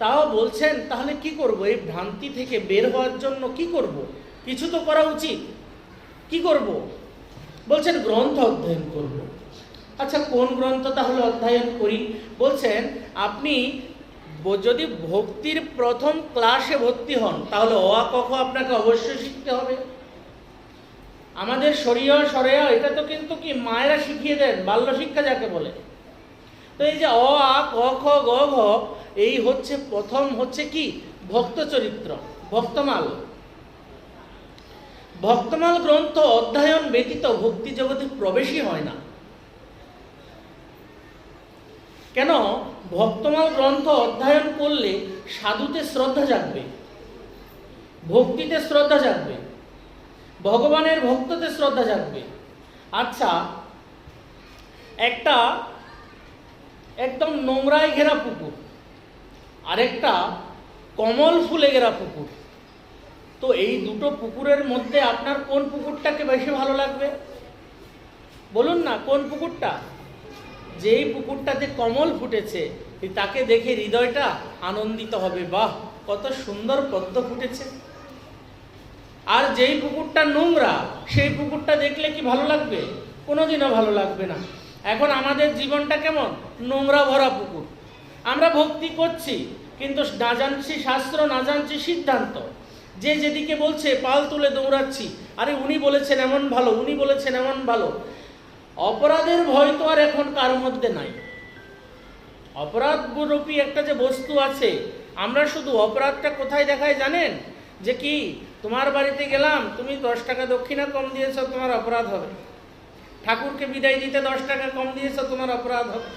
তাও বলছেন, তাহলে কি করব? এই ভ্রান্তি থেকে বের হওয়ার জন্য কি করব? কিছু তো করা উচিত। কি করব? বলছেন গ্রন্থ অধ্যয়ন করব। আচ্ছা, কোন গ্রন্থ তাহলে অধ্যয়ন করি? বলছেন, আপনি যদি ভক্তির প্রথম ক্লাসে ভর্তি হন, তাহলে অ আ ক খ আপনাকে অবশ্যই শিখতে হবে। আমাদের শরীয় সরেয়া এটা তো কিন্তু কি মায়েরা শিখিয়ে দেন, বাল্য শিক্ষা যাকে বলে। তো এই যে অ আ ক খ গ ঘ, এই হচ্ছে প্রথম, হচ্ছে কি ভক্ত চরিত্র, ভক্তমাল। ভক্তমাল গ্রন্থ অধ্যয়ন ব্যতীত ভক্তি জগতে প্রবেশই হয় না। কেন? ভক্তমাল গ্রন্থ অধ্যয়ন করলে সাধুতে শ্রদ্ধা জাগবে, ভক্তিতে শ্রদ্ধা জাগবে, ভগবানের ভক্ততে শ্রদ্ধা জাগবে। আচ্ছা, একটা একদম নোংরায় ঘেরা পুকুর, আরেকটা কমল ফুলে ঘেরা পুকুর, তো এই দুটো পুকুরের মধ্যে আপনার কোন পুকুরটাকে বেশি ভালো লাগবে? বলুন না, কোন পুকুরটা? যেই পুকুরটাতে কমল ফুটেছে তাকে দেখে হৃদয়টা আনন্দিত হবে, বাহ কত সুন্দর পদ্ম ফুটেছে। আর যেই পুকুরটা নোংরা, সেই পুকুরটা দেখলে কি ভালো লাগবে? কোনোদিনও ভালো লাগবে না। এখন আমাদের জীবনটা কেমন? নোংরা ভরা পুকুর। আমরা ভক্তি করছি, কিন্তু না জানছি শাস্ত্র, না জানছি সিদ্ধান্ত। যে যেদিকে বলছে পাল তুলে দৌড়াচ্ছি, আরে উনি বলেছেন এমন ভালো, উনি বলেছেন এমন ভালো। অপরাধের ভয় তো আর এখন কার মধ্যে নাই। অপরাধ রূপী একটা যে বস্তু আছে, আমরা শুধু অপরাধটা কোথায় দেখায় জানেন? যে কি, তোমার বাড়িতে গেলাম, তুমি 10 টাকা দক্ষিণা কম দিয়েছ, তোমার অপরাধ হবে। ঠাকুরকে বিদায় দিতে 10 টাকা কম দিয়েছ, তোমার অপরাধ হবে।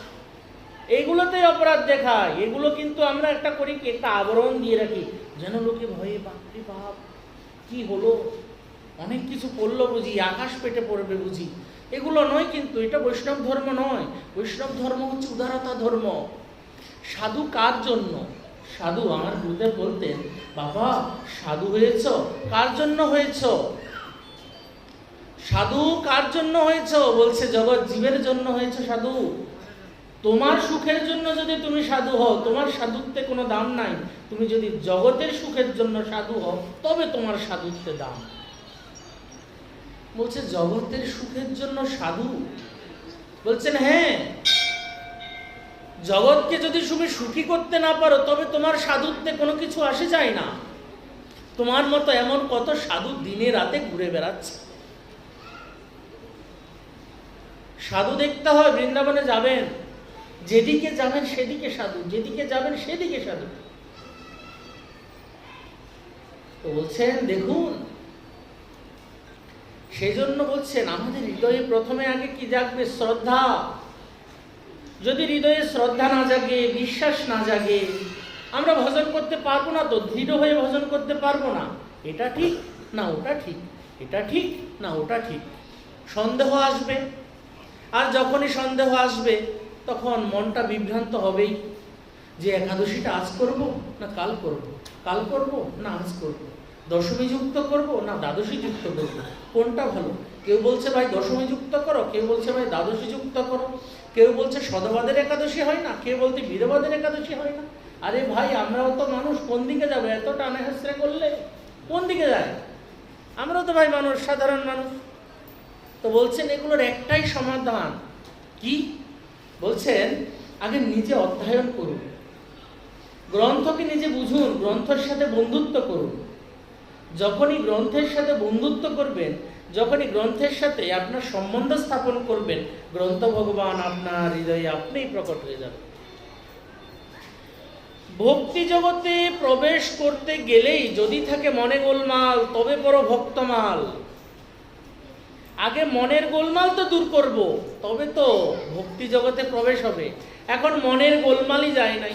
এইগুলোতেই অপরাধ দেখায়। এগুলো কিন্তু আমরা একটা করি কি, একটা আবরণ দিয়ে রাখি, যেন লোকে ভয়ে বাপরে বাপ কি হলো, অনেক কিছু পড়লো বুঝি, আকাশ পেটে পড়বে বুঝি। এগুলো নয় কিন্তু, এটা বৈষ্ণব ধর্ম নয়। বৈষ্ণব ধর্ম হচ্ছে উদারতা ধর্ম। সাধু কার জন্য? সাধু, আমার গুরুদেব বলতেন, বাবা সাধু হয়েছ কার জন্য হয়েছ? সাধু কার জন্য হয়েছ? বলছে জগৎ জীবের জন্য হয়েছ সাধু। তোমার সুখের জন্য যদি তুমি সাধু হও, তোমার সাধুত্বে কোনো দাম নাই। তুমি যদি জগতের সুখের জন্য সাধু হও, তবে তোমার সাধুত্বে দাম। বলছে জগতের সুখের জন্য সাধু? বলছেন হ্যাঁ, জগৎকে যদি তুমি সুখী করতে না পারো, তবে তোমার সাধুত্বে কোনো কিছু আসে যায় না। তোমার মতো এমন কত সাধু দিনে রাতে ঘুরে বেড়াচ্ছে। সাধু দেখতে হয়, বৃন্দাবনে যাবেন, যেদিকে যাবেন সেদিকে সাধু, যেদিকে যাবেন সেদিকে সাধু। তো বলছেন দেখুন, সেই জন্য বলছেন আমাদের হৃদয়ে প্রথমে আগে কি জাগবে? শ্রদ্ধা। যদি হৃদয়ে শ্রদ্ধা না জাগে, বিশ্বাস না জাগে, আমরা ভজন করতে পারবো না। তো দৃঢ় হয়ে ভজন করতে পারবো না। এটা ঠিক না ওটা ঠিক, এটা ঠিক না ওটা ঠিক, সন্দেহ আসবে। আর যখনই সন্দেহ আসবে, তখন মনটা বিভ্রান্ত হবেই, যে একাদশীটা আজ করব না কাল করব, কাল করব না আজ করব, দশমী যুক্ত করব না দ্বাদশী যুক্ত করব, কোনটা ভালো? কেউ বলছে ভাই দশমী যুক্ত করো, কেউ বলছে ভাই দ্বাদশী যুক্ত করো, কেউ বলছে সদবাদের একাদশী হয় না, কেউ বলছে বীরবাদের একাদশী হয় না। আরে ভাই, আমরাও তো মানুষ, কোন দিকে যাবো? এত টানা হেসড়ে করলে কোন দিকে যায়? আমরাও তো ভাই মানুষ, সাধারণ মানুষ। তো বলছেন এগুলোর একটাই সমাধান। কি বলছেন? আগে নিজে অধ্যয়ন করুন, গ্রন্থকে নিজে বুঝুন, গ্রন্থের সাথে বন্ধুত্ব করুন। যখনই গ্রন্থের সাথে বন্ধুত্ব করবেন, যখনই গ্রন্থের সাথে আপনার সম্বন্ধ স্থাপন করবেন, গ্রন্থ ভগবান আপনার হৃদয়ে আপনিই প্রকট হয়ে যাবে। ভক্তি জগতে প্রবেশ করতে গেলেই যদি থাকে মনে গোলমাল, তবে বড় ভক্তমাল। আগে মনের গোলমাল তো দূর করব, তবে তো ভক্তি জগতে প্রবেশ হবে। এখন মনের গোলমালই যায় নাই।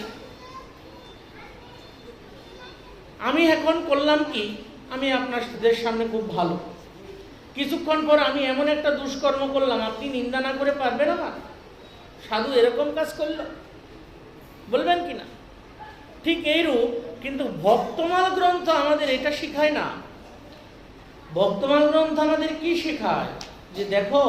আমি এখন করলাম কি, আমি আপনাদের সামনে খুব ভালো, কিছুক্ষণ পর আমি এমন একটা দুষ্কর্ম করলাম, আপনি নিন্দা না করে পারবেন আমার? সাধু এরকম কাজ করলো, বলবেন কিনা? ঠিক এইরূপ কিন্তু ভক্তমাল গ্রন্থ আমাদের এটা শিখায় না। ভক্তমাল গ্রন্থ আমাদের কি শেখায়? যে দেখো,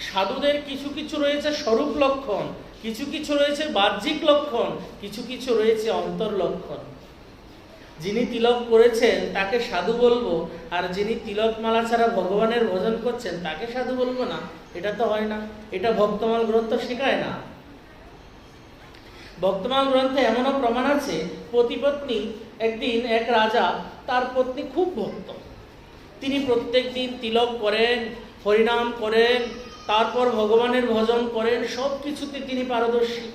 সাধুদের কিছু কিছু রয়েছে স্বরূপ লক্ষণ, কিছু কিছু রয়েছে বাহ্যিক লক্ষণ, কিছু কিছু রয়েছে অন্তর লক্ষণ। যিনি তিলক করেছেন তাকে সাধু বলবো, আর যিনি তিলক মালা ছাড়া ভগবানের ভজন করছেন তাকে সাধু বলবো না, এটা তো হয় না। এটা ভক্তমাল গ্রন্থ শেখায় না। ভক্তমাল গ্রন্থে এমনও প্রমাণ আছে, পতিপত্নী একদিন এক রাজা, তার পত্নী খুব ভক্ত, তিনি প্রত্যেক দিন তিলক করেন, হরিনাম করেন, তারপর ভগবানের ভজন করেন, সব কিছুতে তিনি পারদর্শী।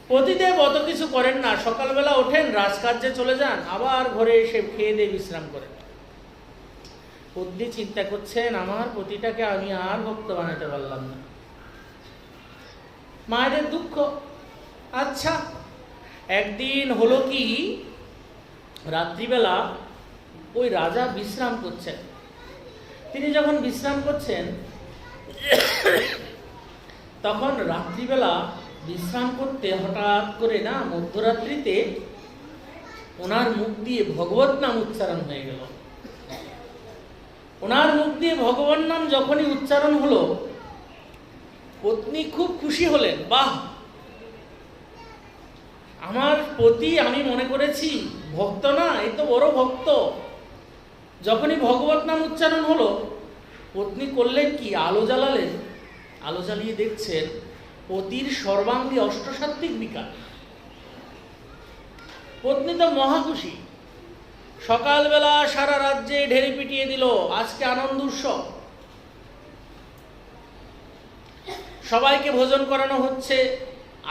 পতিদেব অত কিছু করেন না, সকালবেলা ওঠেন, রাজকার্যে চলে যান, আবার ঘরে এসে খেয়ে দিয়ে বিশ্রাম করেন। পত্নী চিন্তা করছেন, আমার পতিটাকে আমি আর ভক্ত বানাতে পারলাম না, মায়েদের দুঃখ। আচ্ছা, একদিন হলো কি, রাত্রিবেলা ওই রাজা বিশ্রাম করছেন। তিনি যখন বিশ্রাম করছেন, তখন রাত্রিবেলা বিশ্রাম করতে হঠাৎ করে না, মধ্যরাত্রিতে ওনার মুখ দিয়ে ভগবত নাম উচ্চারণ হয়ে গেল। ওনার মুখ দিয়ে ভগবান নাম যখনই উচ্চারণ হলো, পত্নী খুব খুশি হলেন। বাহ, আমার পতি আমি মনে করেছি ভক্ত না, এই তো বড় ভক্ত। যখনই ভগবত নাম উচ্চারণ হলো, পত্নী করলেন কি, আলো জ্বালালেন। আলো জ্বালিয়ে দেখছেন পতির সর্বাঙ্গী অষ্টসাত্ত্বিক বিকার। পত্নী তো মহা খুশি, সকালবেলা সারা রাজ্যে ঢেলে পিটিয়ে দিল, আজকে আনন্দ উৎসব, সবাইকে ভোজন করানো হচ্ছে,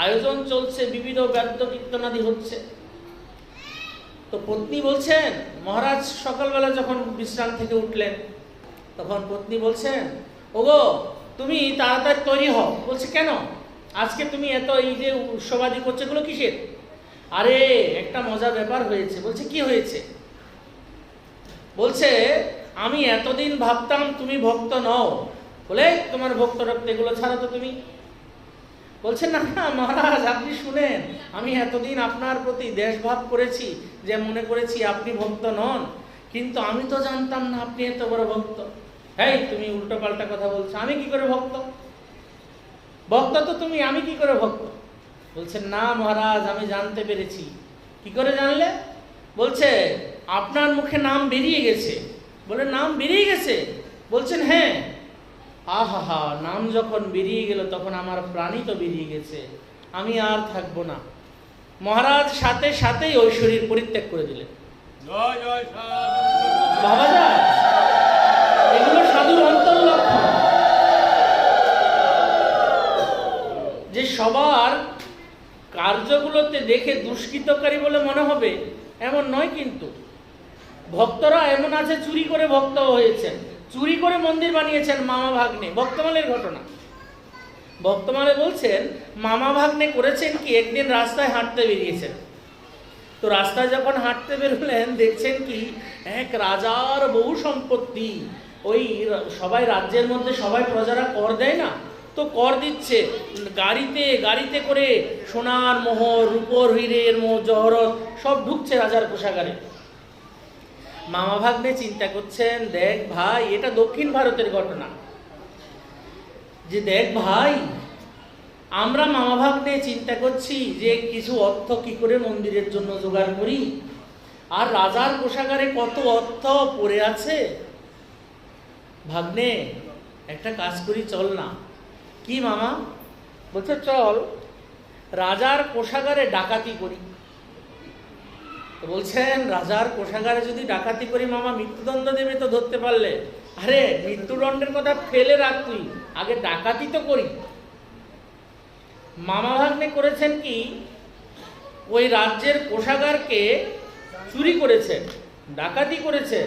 আয়োজন চলছে, বিবিধ বাদ্য কীর্তনাদি হচ্ছে। তো পত্নী বলছেন, মহারাজ সকালবেলা যখন বিশ্রাম থেকে উঠলেন, তখন পত্নী বলছেন, ওগো তুমি তাড়াতাড়ি তৈরি হও। বলছে, কেন আজকে তুমি এত এই যে উৎসবাদি করছো, এগুলো কিসের? আরে একটা মজার ব্যাপার হয়েছে। বলছে, কি হয়েছে? বলছে, আমি এতদিন ভাবতাম তুমি ভক্ত নও, বলে তোমার ভক্ত রক্ত এগুলো ছাড়া তো তুমি। বলছেন, না না মহারাজ, আপনি শুনেন, আমি এতদিন আপনার প্রতি দেশভাব করেছি, যে মনে করেছি আপনি ভক্ত নন, কিন্তু আমি তো জানতাম না আপনি এত বড় ভক্ত। হ্যাঁ, তুমি উল্টো পাল্টা কথা বলছো, আমি কি করে ভক্ত? ভক্ত তো তুমি, আমি কি করে ভক্ত? বলছেন, না মহারাজ, আমি জানতে পেরেছি। কি করে জানলে? বলছে, আপনার মুখে নাম বেরিয়ে গেছে। বলে, নাম বেরিয়ে গেছে? বলছেন, হ্যাঁ। আহা, নাম যখন বেরিয়ে গেল তখন আমার প্রাণই তো বেরিয়ে গেছে, আমি আর থাকবো না। মহারাজ সাথে সাথেই ওই শরীর পরিত্যাগ করে দিলেন। ভাবা যায়? এগুলো সাধুর অন্তর লক্ষণ। যে সবার কার্যগুলোতে দেখে দুষ্কৃতকারী বলে মনে হবে এমন নয়, কিন্তু ভক্তরা এমন আছে চুরি করে ভক্ত হয়েছেন, চুরি করে মন্দির বানিয়েছেন মামা ভাগ্নে। ভক্তমালের ঘটনা, ভক্তমালে বলছেন, মামা ভাগ্নে করেছেন কি, একদিন রাস্তায় হাঁটতে বেরিয়েছেন। তো রাস্তায় যখন হাঁটতে বেরোলেন, দেখছেন কি, এক রাজার বহু সম্পত্তি। ওই সবাই রাজ্যের মধ্যে সবাই প্রজারা কর দেয় না, তো কর দিচ্ছে, গাড়িতে গাড়িতে করে সোনার মোহর, রূপোর হীরের জহরত সব ঢুকছে রাজার কোষাগারে। মামা ভাগ্নে চিন্তা করছেন, দেখ ভাই, এটা দক্ষিণ ভারতের ঘটনা, যে দেখ ভাই, আমরা মামা ভাগ্নে চিন্তা করছি যে কিছু অর্থ কি করে মন্দিরের জন্য জোগাড় করি, আর রাজার কোষাগারে কত অর্থ পড়ে আছে। ভাগ্নে, একটা কাজ করি, চল না। কি মামা? বলছে, চল রাজার কোষাগারে ডাকাতি করি। তো বলছেন, রাজার কোষাগারে যদি ডাকাতি করি মামা, মৃত্যুদণ্ড দেবে তো ধরতে পারলে। আরে মৃত্যুদণ্ডের কথা ফেলে রাখ, তুই আগে ডাকাতি তো করি। মামা ভাগ্নে করেছেন কি, ওই রাজ্যের কোষাগারকে চুরি করেছে, ডাকাতি করেছে,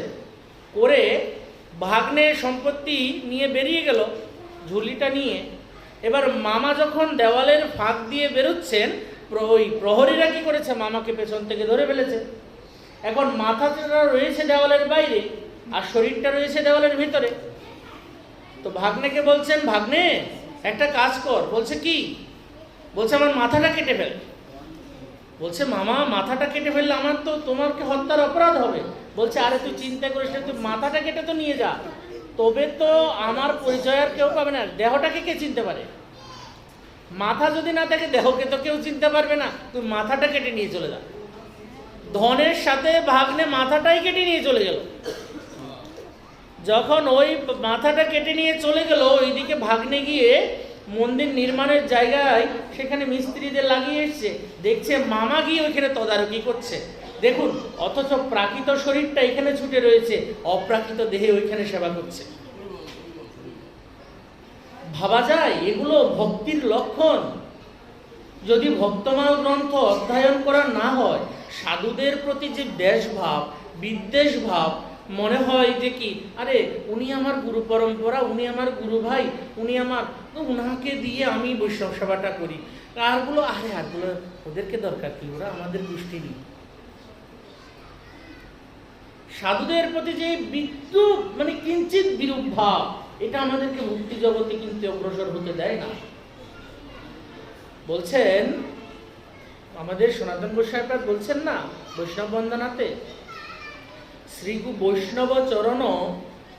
করে ভাগ্নে সম্পত্তি নিয়ে বেরিয়ে গেল ঝুলিটা নিয়ে। এবার মামা যখন দেওয়ালের ফাঁক দিয়ে বেরোচ্ছেন, ওই প্রহরীরা কি করেছে, মামাকে পেছন থেকে ধরে ফেলেছে। এখন মাথাটা রয়েছে দেওয়ালের বাইরে আর শরীরটা রয়েছে দেওয়ালের ভিতরে। তো ভাগ্নেকে বলছেন, ভাগ্নে একটা কাজ কর। বলছে কি? বলছে আমার মাথাটা কেটে ফেল। বলছে মামা মাথাটা কেটে ফেললে আমার তো তোমাকে হত্যার অপরাধ হবে। বলছে আরে তুই চিন্তা করিস না, তুই মাথাটা কেটে তো নিয়ে যা, তবে তো আমার পরিচয় আর কেউ পাবে না। দেহটাকে কে চিনতে পারে? মাথা যদি না থাকে দেহকে তো কেউ চিনতে পারবে না, তুই মাথাটা কেটে নিয়ে চলে যা। ধনের সাথে ভাগ্নে মাথাটাই কেটে নিয়ে চলে গেল। যখন ওই মাথাটা কেটে নিয়ে চলে গেল, ওইদিকে ভাগ্নে গিয়ে মন্দির নির্মাণের জায়গায় সেখানে মিস্ত্রিদের লাগিয়ে এসছে, দেখছে মামা গিয়ে ওইখানে তদারকি করছে। দেখুন, অথচ প্রাকৃত শরীরটা এখানে ছুটে রয়েছে, অপ্রাকৃত দেহে ওইখানে সেবা করছে। ভাবা যায় এগুলো ভক্তির লক্ষণ? যদি ভক্তমাল গ্রন্থ অধ্যয়ন করা না হয়, সাধুদের প্রতি যে দেশভাব, বিদ্বেষ ভাব, মনে হয় যে কি আরে উনি আমার গুরু পরম্পরা, উনি আমার গুরু ভাই, উনি আমার, উনাকে দিয়ে আমি বৈষ্ণব সেবাটা করি। আরগুলো আরগুলো ওদেরকে দরকার কি, ওরা আমাদের গোষ্ঠী নেই। সাধুদের প্রতি যে বিদ্রুপ, মানে কিঞ্চিত বিরূপ ভাব, এটা আমাদেরকে মুক্তি জগতে কিন্তু অগ্রসর হতে দেয় না। বলছেন আমাদের সনাতন গোস্বামীপাদ বলছেন না বৈষ্ণব বন্দনাতে, শ্রীগু বৈষ্ণব চরণ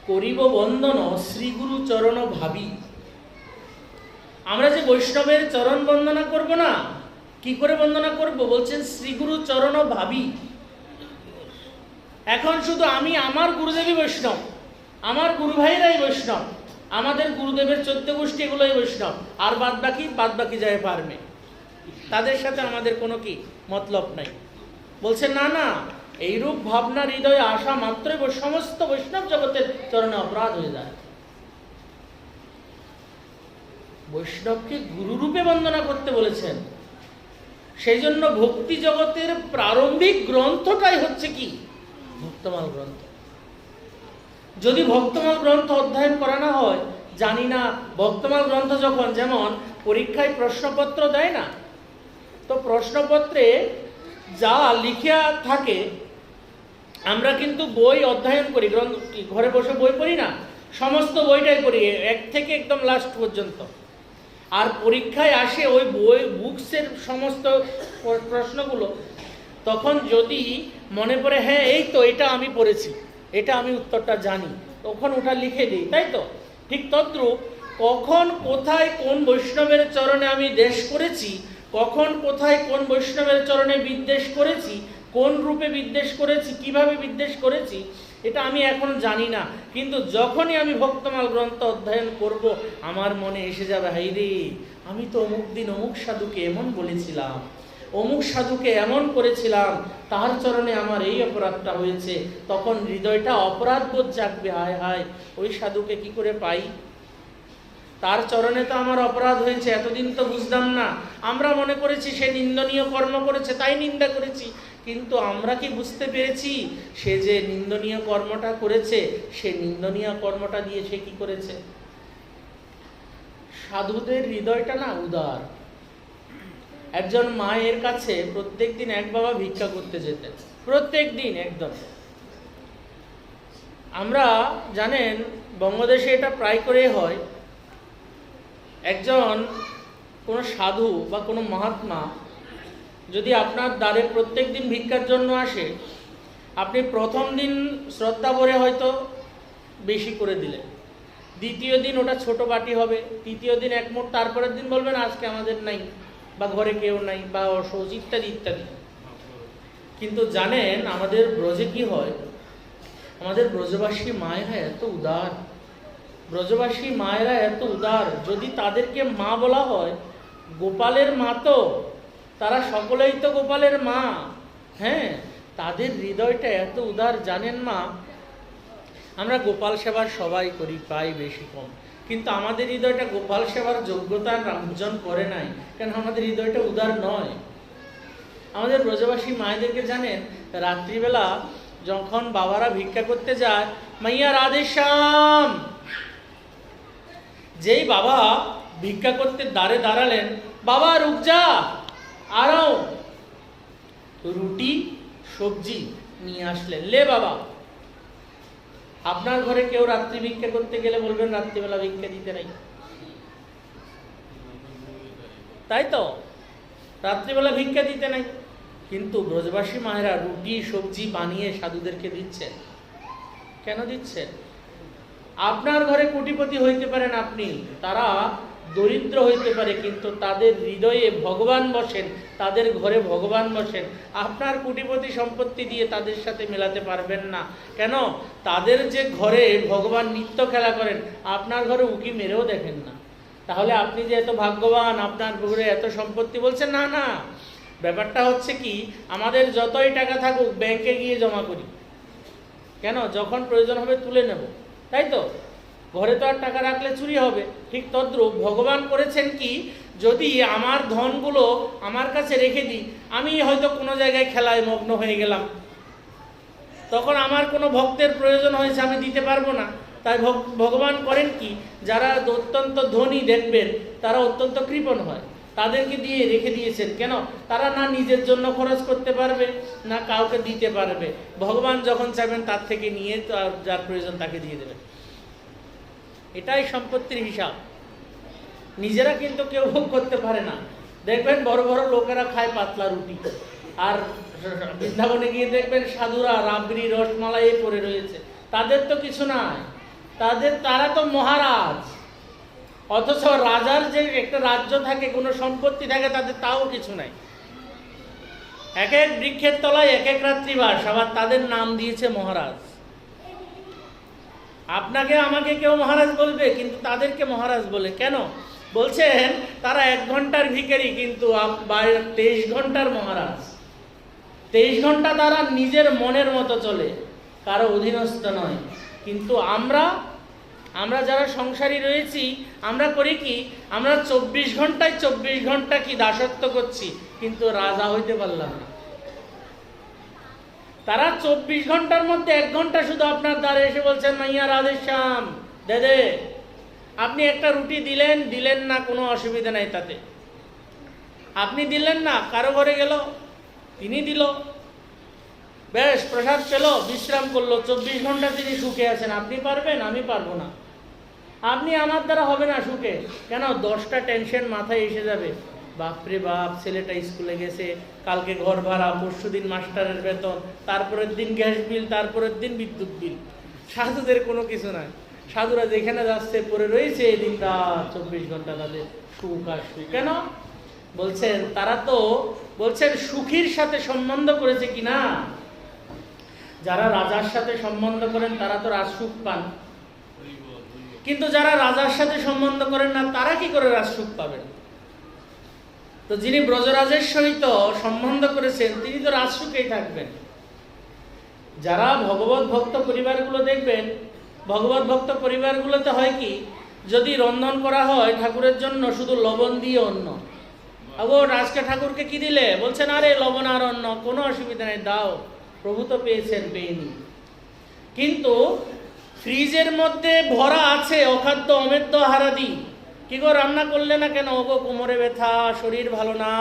করিব বন্দন শ্রীগুরু চরণ ভাবি। আমরা যে বৈষ্ণবের চরণ বন্দনা করব না, কি করে বন্দনা করব? বলছেন শ্রীগুরু চরণ ভাবি। এখন শুধু আমি আমার গুরুদেবই বৈষ্ণব, আমার গুরু ভাইরাই বৈষ্ণব, আমাদের গুরুদেবের 14 গোষ্ঠী এগুলোই বৈষ্ণব, আর বাদ বাকি যায় পারবে, তাদের সাথে আমাদের কোনো কি মতলব নাই। বলছে না না, এইরূপ ভাবনা হৃদয়ে আসা মাত্রই সমস্ত বৈষ্ণব জগতের চরণে অপরাধ হয়ে যায়। বৈষ্ণবকে গুরুরূপে বন্দনা করতে বলেছেন। সেই জন্য ভক্তি জগতের প্রারম্ভিক গ্রন্থটাই হচ্ছে কি? ভক্তমাল গ্রন্থ। যদি ভক্তমাল গ্রন্থ অধ্যয়ন করা না হয়, জানি না, ভক্তমাল গ্রন্থ যখন যেমন পরীক্ষায় প্রশ্নপত্র দেয় না, তো প্রশ্নপত্রে যা লিখিয়া থাকে, আমরা কিন্তু বই অধ্যয়ন করি, ঘরে বসে বই পড়ি না, সমস্ত বইটাই পড়ি এক থেকে একদম লাস্ট পর্যন্ত। আর পরীক্ষায় আসে ওই বই বুকসের সমস্ত প্রশ্নগুলো, তখন যদি মনে পড়ে হ্যাঁ এই তো এটা আমি পড়েছি, এটা আমি উত্তরটা জানি, তখন ওটা লিখে দিই, তাই তো? ঠিক তদ্রূপ কখন কোথায় কোন বৈষ্ণবের চরণে আমি দেশ করেছি, কখন কোথায় কোন বৈষ্ণবের চরণে বিদ্বেষ করেছি, কোন রূপে বিদ্বেষ করেছি, কিভাবে বিদ্বেষ করেছি, এটা আমি এখন জানি না। কিন্তু যখনই আমি ভক্তমাল গ্রন্থ অধ্যয়ন করব, আমার মনে এসে যাবে হাই রে, আমি তো অমুক দিন অমুক সাধুকে এমন বলেছিলাম, অমুক সাধুকে এমন করেছিলাম, তার চরণে আমার এই অপরাধটা হয়েছে। তখন হৃদয়টা অপরাধ বোধ জাগবে, হায় হায় ওই সাধুকে কি করে পাই, তার চরণে তো আমার অপরাধ হয়েছে, এতদিন তো বুঝতাম না। আমরা মনে করেছি সে নিন্দনীয় কর্ম করেছে তাই নিন্দা করেছি, কিন্তু আমরা কি বুঝতে পেরেছি সে যে নিন্দনীয় কর্মটা করেছে, সে নিন্দনীয় কর্মটা দিয়ে সে কি করেছে? সাধুদের হৃদয়টা না উদার। একজন মায়ের কাছে প্রত্যেকদিন এক বাবা ভিক্ষা করতে যেতেন, প্রত্যেক দিন একদম। আমরা জানেন বঙ্গদেশে এটা প্রায় করে হয়, একজন কোনো সাধু বা কোনো মহাত্মা যদি আপনার দ্বারে প্রত্যেক দিন ভিক্ষার জন্য আসে, আপনি প্রথম দিন শ্রদ্ধা ভরে হয়তো বেশি করে দিলেন, দ্বিতীয় দিন ওটা ছোট বাটি হবে, তৃতীয় দিন এক মুঠ, তারপরের দিন বলবেন আজকে আমাদের নাই, বা ঘরে কেউ নাই, বা অসৌচ ইত্যাদি ইত্যাদি। কিন্তু জানেন আমাদের ব্রজে কি হয়? আমাদের ব্রজবাসী মায়েরা এত উদার, ব্রজবাসী মায়েরা এত উদার, যদি তাদেরকে মা বলা হয়, গোপালের মা তো, তারা সকলেই তো গোপালের মা, হ্যাঁ, তাদের হৃদয়টা এত উদার। জানেন মা, আমরা গোপাল সেবার সবাই করি, পাই বেশি কম, কিন্তু আমাদের হৃদয়টা গোপাল সেবার যোগ্যতা অর্জন করে নাই, কেন আমাদের হৃদয়টা উদার নয়। আমাদের ব্রজবাসী মায়েদেরকে জানেন, রাত্রিবেলা যখন বাবারা ভিক্ষা করতে যায়, মাইয়া রাধেশ্যাম, যেই বাবা ভিক্ষা করতে দ্বারে দাঁড়ালেন, বাবা রুক যা, আরাও, রুটি সবজি নিয়ে আসলেন, লে বাবা। আপনার ঘরে কেউ রাত্রি ভিক্ষা করতে গেলে বলবেন রাত্রিবেলা ভিক্ষা দিতে নাই, তাই তো, রাত্রিবেলা ভিক্ষা দিতে নাই। কিন্তু ব্রজবাসী মায়েরা রুটি সবজি বানিয়ে সাধুদেরকে দিচ্ছেন। কেন দিচ্ছেন? আপনার ঘরে কোটিপতি হইতে পারেন আপনি, তারা দরিদ্র হইতে পারে, কিন্তু তাদের হৃদয়ে ভগবান বসেন, তাদের ঘরে ভগবান বসেন। আপনার কোটিপতি সম্পত্তি দিয়ে তাদের সাথে মেলাতে পারবেন না। কেন? তাদের যে ঘরে ভগবান নিত্য খেলা করেন, আপনার ঘরে উকি মেরেও দেখেন না। তাহলে আপনি যে এত ভাগ্যবান, আপনার ঘরে এত সম্পত্তি, বলছেন না না। ব্যাপারটা হচ্ছে কি, আমাদের যতই টাকা থাকুক ব্যাংকে গিয়ে জমা করি। কেন? যখন প্রয়োজন হবে তুলে নেব, তাই তো। ঘরে তো আর টাকা রাখলে চুরি হবে। ঠিক তদ্রূপ ভগবান করেছেন কি, যদি আমার ধনগুলো আমার কাছে রেখে দিই, আমি হয়তো কোনো জায়গায় খেলায় মগ্ন হয়ে গেলাম, তখন আমার কোনো ভক্তের প্রয়োজন হয়েছে, আমি দিতে পারবো না। তাই ভগবান করেন কি, যারা অত্যন্ত ধনী দেখবেন তারা অত্যন্ত কৃপণ হয়, তাদেরকে দিয়ে রেখে দিয়েছেন। কেন? তারা না নিজের জন্য খরচ করতে পারবে, না কাউকে দিতে পারবে। ভগবান যখন চাইবেন তার থেকে নিয়ে যার প্রয়োজন তাকে দিয়ে দেবেন। এটাই সম্পত্তির হিসাব। নিজেরা কিন্তু কেউ ভোগ করতে পারে না। দেখবেন বড় বড় লোকেরা খায় পাতলা রুটি, আর বৃন্দাবনে গিয়ে দেখবেন সাধুরা রাবড়ি রসমালাই পরে রয়েছে, তাদের তো কিছু নাই, তারা তো মহারাজ। অথচ রাজার যে একটা রাজ্য থাকে, কোনো সম্পত্তি থাকে, তাদের তাও কিছু নাই। এক এক বৃক্ষের তলায় এক এক রাত্রিবাস, আবার তাদের নাম দিয়েছে মহারাজ। আপনাকে আমাকে কেউ মহারাজ বলবে, কিন্তু তাদেরকে মহারাজ বলে। কেন? বলছেন তারা 1 ঘন্টার ভিখারি, কিন্তু 23 ঘন্টার মহারাজ। 23 ঘন্টা তারা নিজের মনের মতো চলে, কারো অধীনস্থ নয়। কিন্তু আমরা যারা সংসারী রয়েছি, আমরা করি কি, আমরা 24 ঘন্টায় 24 ঘন্টা কি দাসত্ব করছি, কিন্তু রাজা হইতে পারলাম না। তারা 24 ঘন্টার মধ্যে 1 ঘন্টা শুধু আপনার দ্বারে এসে বলছেন, মাইয়া রাধেশ্যাম দে, আপনি একটা রুটি দিলেন না, কোনো অসুবিধা নাই তাতে। আপনি দিলেন না, কারো ঘরে গেল, তিনি দিল, বেশ প্রসাদ পেল, বিশ্রাম করলো, 24 ঘন্টা তিনি সুখে আছেন। আপনি পারবেন? আমি পারবো না। আপনি আমার দ্বারা হবে না সুখে। কেন? 10টা টেনশন মাথায় এসে যাবে। বাপরে বাপ, ছেলেটা স্কুলে গেছে, কালকে ঘর ভাড়া, পরশুদিন মাস্টারের বেতন, তারপরের দিন গ্যাস বিল, তারপরের দিন বিদ্যুৎ বিল। সাধুদের কোনো কিছু নাই। সাধুরা যেখানে যাচ্ছে পরে রয়েছে এই দিন রাত 24 ঘন্টা, তাদের সুখ আর সুখ। কেন? বলছেন তারা তো বলছেন সুখীর সাথে সম্বন্ধ করেছে কিনা। যারা রাজার সাথে সম্বন্ধ করেন তারা তো রাজসুখ পান, কিন্তু যারা রাজার সাথে সম্বন্ধ করেন না, তারা কি করে রাজসুখ পাবেন? তো যিনি ব্রজরাজের সহিত সম্বন্ধ করেছেন, তিনি তো রাজসুখেই থাকবেন। যারা ভগবত ভক্ত পরিবারগুলো দেখবেন, ভগবত ভক্ত পরিবারগুলোতে হয় কি, যদি রন্ধন করা হয় ঠাকুরের জন্য, শুধু লবণ দিয়ে অন্ন। আজকে ঠাকুরকে কি দিলে? বলছেন আরে লবণ আর অন্ন, কোনো অসুবিধা নেই, দাও, প্রভু তো পেয়েছেন, পেয়েনি। কিন্তু ফ্রিজের মধ্যে ভরা আছে অখাদ্য অমেদ্য হারাদি। কি গো রান্না করলে না কেন? ওগো কোমরে ব্যথা, শরীর ভালো না,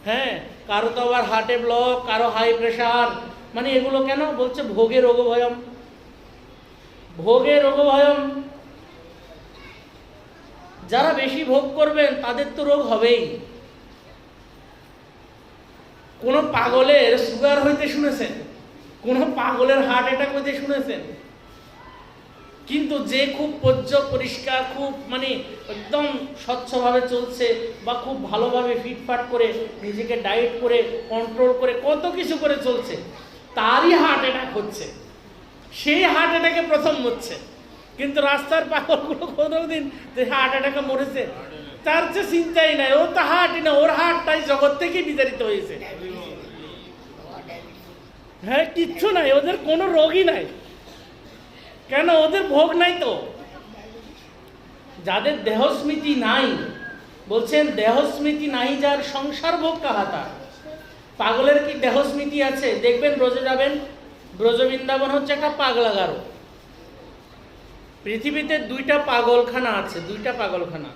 হ্যাঁ, কারো তো আবার হার্টে ব্লক, কারো হাই প্রেশার। মানে এগুলো কেন? বলছে ভোগে রোগ ভয়ম, ভোগে রোগ ভয়ম। যারা বেশি ভোগ করবেন তাদের তো রোগ হবেই। কোন পাগলের সুগার হইতে শুনেছেন? কোন পাগলের হার্ট অ্যাটাক হইতে শুনেছেন? কিন্তু যে খুব পরিষ্কার, খুব মানে একদম স্বচ্ছভাবে চলছে, বা খুব ভালোভাবে ফিটফাট করে নিজেকে ডায়েট করে কন্ট্রোল করে কত কিছু করে চলছে, তারই হার্ট অ্যাটাক হচ্ছে, সেই হার্ট অ্যাটাকে প্রথম মরছে। কিন্তু রাস্তার পাগলগুলো কোনোদিন যে হার্ট অ্যাটাকে মরেছে তার যে চিন্তাই নাই, ও তো হার্টই না, ওর হার্টটাই জগৎ থেকে বিতাড়িত হয়েছে। হ্যাঁ, কিচ্ছু নাই, ওদের কোনো রোগই নাই। কেন? ওদের ভোগ নাই তো। যাদের দেহস্মৃতি নাই, বলছেন দেহস্মৃতি নাই যার সংসার ভোগ কাহাতা। পাগলের কি দেহস্মৃতি আছে? দেখবেন ব্রজে যাবেন, ব্রজ বৃন্দাবন হচ্ছে একটা পাগলাগারো। পৃথিবীতে দুইটা পাগলখানা আছে, দুইটা পাগলখানা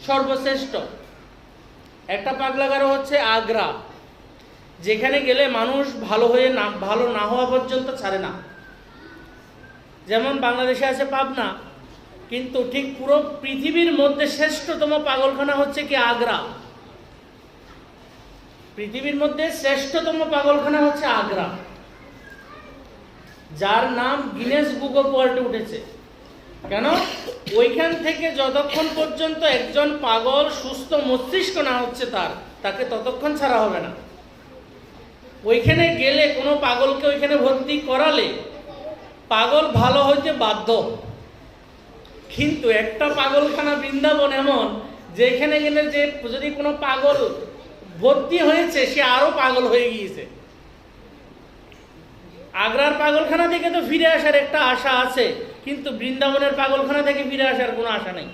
সর্বশ্রেষ্ঠ। একটা পাগলাগারো হচ্ছে আগ্রা, যেখানে গেলে মানুষ ভালো না হওয়া পর্যন্ত ছাড়ে না। যেমন বাংলাদেশে আছে পাবনা, কিন্তু ঠিক পুরো পৃথিবীর মধ্যে শ্রেষ্ঠতম পাগলখানা হচ্ছে কি আগ্রা। পৃথিবীর মধ্যে শ্রেষ্ঠতম পাগলখানা হচ্ছে আগ্রা, যার নাম গিনেস বুক অফ ওয়ার্ল্ডে উঠেছে। কেন? ওইখান থেকে যতক্ষণ পর্যন্ত একজন পাগল সুস্থ মস্তিষ্ক না হচ্ছে তাকে ততক্ষণ ছাড়া হবে না। ওইখানে গেলে কোনো পাগলকে ওইখানে ভর্তি করালে পাগল ভালো হইতে বাধ্য। কিন্তু একটা পাগলখানা বৃন্দাবন এমন, যেখানে গেলে যে যদি কোনো পাগল ভর্তি হয়েছে সে আরো পাগল হয়ে গিয়েছে। আগ্রার পাগলখানা থেকে তো ফিরে আসার একটা আশা আছে, কিন্তু বৃন্দাবনের পাগলখানা থেকে ফিরে আসার কোনো আশা নেই।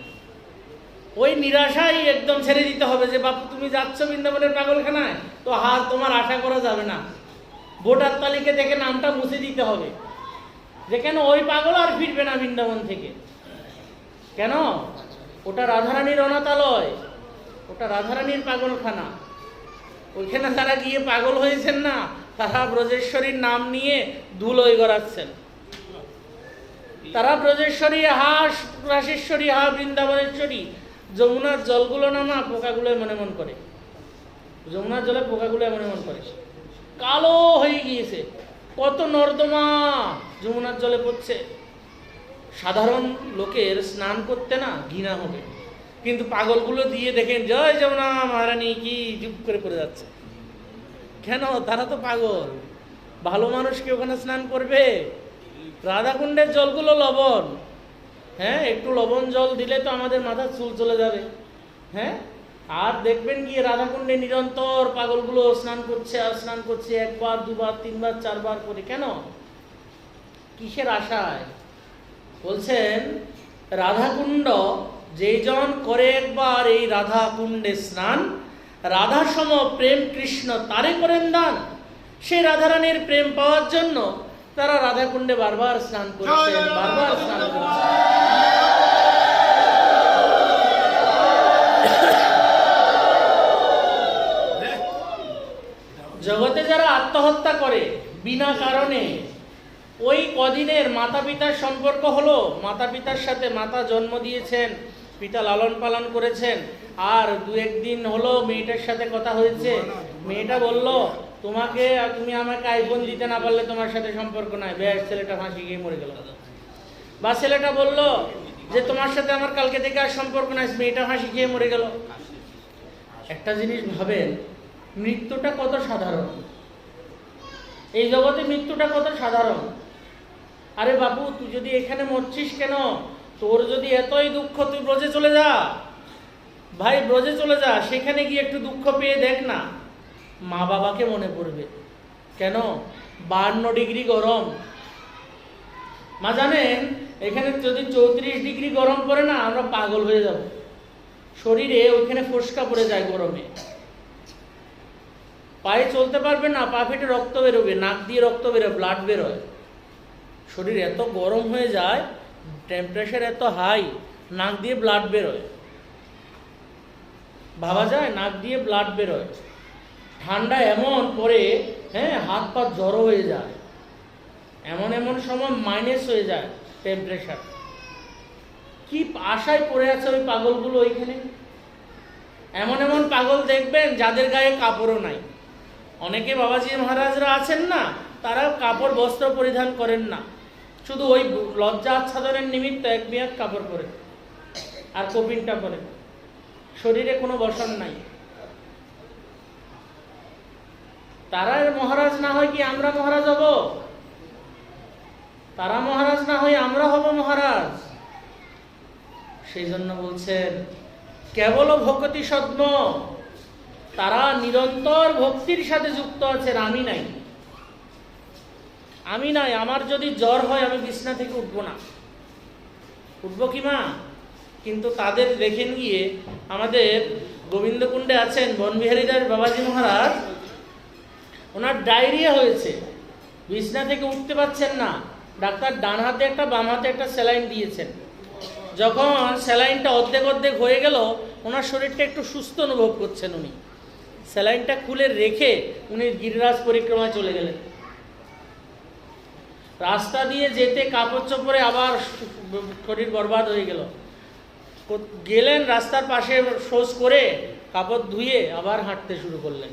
ওই নিরাশাই একদম ছেড়ে দিতে হবে যে বাপু তুমি যাচ্ছ বৃন্দাবনের পাগলখানায়, তো তোমার আশা করা যাবে না। ভোটার তালিকা থেকে নামটা মুছে দিতে হবে, যে কেন ওই পাগল আর ফিরবে না বৃন্দাবন থেকে। কেন? ওটা রাধারানীর অনাথালয়, ওটা রাধারানীর পাগলখানা। ওইখানে তারা গিয়ে পাগল হয়েছেন না, তারা ব্রজেশ্বরীর নাম নিয়ে ধুলোয় গড়াচ্ছেন। তারা ব্রজেশ্বরী হা, রাশেশ্বরী হা, বৃন্দাবনেশ্বরী। যমুনার জলগুলো নামা পোকাগুলো মনে মন করে, যমুনার জলে পোকাগুলো মনে মন করে কালো হয়ে গিয়েছে। কত নর্দমা যমুনার জলে পড়ছে। সাধারণ লোকের স্নান করতে না ঘৃণা হবে, কিন্তু পাগলগুলো দিয়ে দেখেন জয় যমুনা মহারানী কি চুপ করে পড়ে যাচ্ছে। কেন? তারা তো পাগল। ভালো মানুষ কি ওখানে স্নান করবে? রাধাকুণ্ডের জলগুলো লবণ, হ্যাঁ, একটু লবণ জল দিলে তো আমাদের মাথার চুল চলে যাবে। হ্যাঁ, আর দেখবেন গিয়ে রাধাকুণ্ডে নিরন্তর পাগলগুলো স্নান করছে আর স্নান করছে, একবার দুবার তিনবার চারবার করে। কেন? কিসের আশায়? বলছেন রাধাকুণ্ড যেইজন করে একবার এই রাধা কুণ্ডে স্নান, রাধা সম প্রেম কৃষ্ণ তারে করেন দান। সে রাধারানীর প্রেম পাওয়ার জন্য তারা রাধা কুণ্ডে বারবার স্নান করছেন, বারবার স্নান করছেন। জগতে যারা আত্মহত্যা করে বিনা কারণে, ওই কদিনের মাতা পিতার সম্পর্ক হলো, মাতা পিতার সাথে মাতা জন্ম দিয়েছেন, পিতা লালন পালন করেছেন, আর দু একদিন হলো মেয়েটার সাথে কথা হয়েছে, মেয়েটা বলল তুমি আমাকে আইফোন দিতে না পারলে তোমার সাথে সম্পর্ক নাই, বেশ ছেলেটা ফাঁসি গিয়ে মরে গেল। বা ছেলেটা বলল যে তোমার সাথে আমার কালকে থেকে আর সম্পর্ক নাই, মেয়েটা ফাঁসি খেয়ে মরে গেল। একটা জিনিস ভাবেন, মৃত্যুটা কত সাধারণ, এই জগতে মৃত্যুটা কত সাধারণ। আরে বাবু তুই যদি এখানে মরছিস কেন? তোর যদি এতই দুঃখ তুই ব্রজে চলে যা ভাই, ব্রজে চলে যা, সেখানে গিয়ে একটু দুঃখ পেয়ে দেখ না, মা বাবাকে মনে পড়বে। কেন? 52 ডিগ্রি গরম। মা জানেন এখানে যদি 34 ডিগ্রি গরম পড়ে না, আমরা পাগল হয়ে যাব। শরীরে ওইখানে ফোসকা পড়ে যায় গরমে, পায়ে চলতে পারবে না, পা ফেটে রক্ত বেরোবে, নাক দিয়ে রক্ত বেরোয়, ব্লাড বেরোয়। শরীর এত গরম হয়ে যায়, টেম্পারেচার এত হাই, নাক দিয়ে ব্লাড বেরোয়। ভাবা যায়? নাক দিয়ে ব্লাড বেরোয়। ঠান্ডা এমন পরে, হ্যাঁ, হাত পা জড়ো হয়ে যায়, এমন এমন সময় মাইনাস হয়ে যায় টেম্পারেচার। কি আশায় পড়ে আছে ওই পাগলগুলো ওইখানে। এমন এমন পাগল দেখবেন যাদের গায়ে কাপড়ও নাই। অনেকে বাবাজি মহারাজরা আছেন না, তারা কাপড় বস্ত্র পরিধান করেন না, শুধু ওই লজ্জা আচ্ছাদনের নিমিত্ত এক মেয়াদ কাপড় পরে আর কপিনটা পরে, শরীরে কোনো বসন নাই। তারা মহারাজ না হয় কি আমরা মহারাজ হব? তারা মহারাজ না হয় আমরা হব মহারাজ। সেই জন্য বলছেন কেবল ভক্তি সদ্ম, তারা নিরন্তর ভক্তির সাথে যুক্ত আছেন। আমি নাই, আমি নাই। আমার যদি জ্বর হয় আমি বিছনা থেকে উঠবো না, উঠবো কি মা? কিন্তু তাদের দেখেন গিয়ে আমাদের গোবিন্দকুণ্ডে আছেন বনবিহারী দাস বাবাজি মহারাজ, ওনার ডায়রিয়া হয়েছে, বিছনা থেকে উঠতে পারছেন না, ডাক্তার ডান হাতে একটা বাম হাতে একটা স্যালাইন দিয়েছেন। যখন স্যালাইনটা অর্ধেক অর্ধেক হয়ে গেল, ওনার শরীরটা একটু সুস্থ অনুভব করছেন। উনি স্যালাইনটা খুলে রেখে উনি গিরিরাজ পরিক্রমায় চলে গেলেন। রাস্তা দিয়ে যেতে কাপড় চোপড়ে আবার শরীর বরবাদ হয়ে গেল। গেলেন রাস্তার পাশে শোষ করে কাপড় ধুয়ে আবার হাঁটতে শুরু করলেন।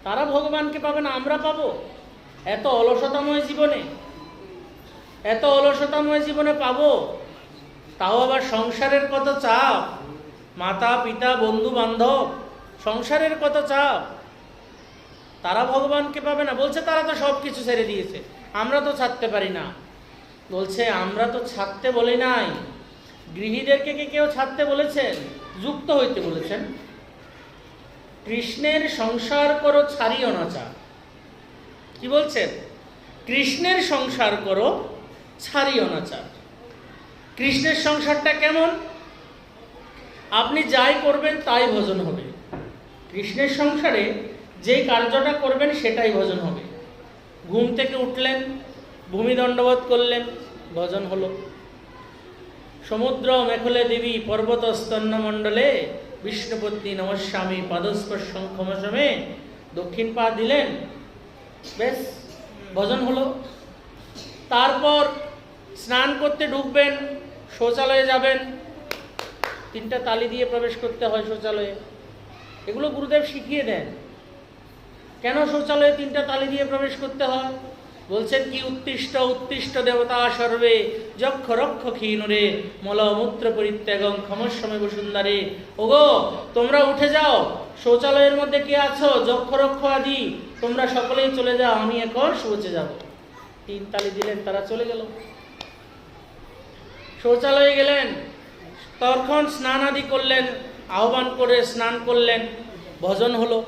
তারা ভগবানকে পাবেন, আমরা পাবো? এত অলসতাময় জীবনে, এত অলসতাময় জীবনে পাবো? তাও আবার সংসারের কত চাপ, মাতা পিতা বন্ধু বান্ধব, সংসারের কত চাপ, তারা ভগবানকে পাবে না? বলছে তারা তো সব কিছু ছেড়ে দিয়েছে, আমরা তো ছাড়তে পারি না। বলছে আমরা তো ছাড়তে বলি নাই, গৃহীদেরকে কে কেউ ছাড়তে বলেছেন? যুক্ত হইতে বলেছেন। কৃষ্ণের সংসার করো ছাড়িও না চা। কি বলছেন? কৃষ্ণের সংসার করো ছাড়িও না চা। কৃষ্ণের সংসারটা কেমন? আপনি যাই করবেন তাই ভজন হবে। কৃষ্ণের সংসারে যে কার্যটা করবেন সেটাই ভজন হবে। ঘুম থেকে উঠলেন, ভূমি দণ্ডবোধ করলেন, ভজন হলো। সমুদ্র মেখলে দেবী পর্বত স্তন্য মণ্ডলে বিষ্ণুপত্নী নমস্বামী পাদস্পর্শং ক্ষমসমে, দক্ষিণ পা দিলেন, বেশ ভজন হলো। তারপর স্নান করতে ঢুকবেন, শৌচালয়ে যাবেন, 3টা তালি দিয়ে প্রবেশ করতে হয় শৌচালয়ে। এগুলো গুরুদেব শিখিয়ে দেন। কেন শৌচালয়ে 3টা তালি দিয়ে প্রবেশ করতে হয়? বলছেন কি, উত্তিষ্ঠ উত্তিষ্ঠ দেবতা সর্বে যক্ষ রক্ষ ক্ষীণরে মলমূত্র পরিত্যাগং ক্ষমস্বমে বসুন্ধারে। ওগো তোমরা উঠে যাও, শৌচালয়ের মধ্যে কে আছো, যক্ষ রক্ষ আদি তোমরা সকলেই চলে যাও, আমি এখন শৌচে যাব। 3 তালি দিলেন, তারা চলে গেল। শৌচালয়ে গেলেন, তখন স্নান আদি করলেন, আহ্বান করে স্নান করলেন, ভজন হলো।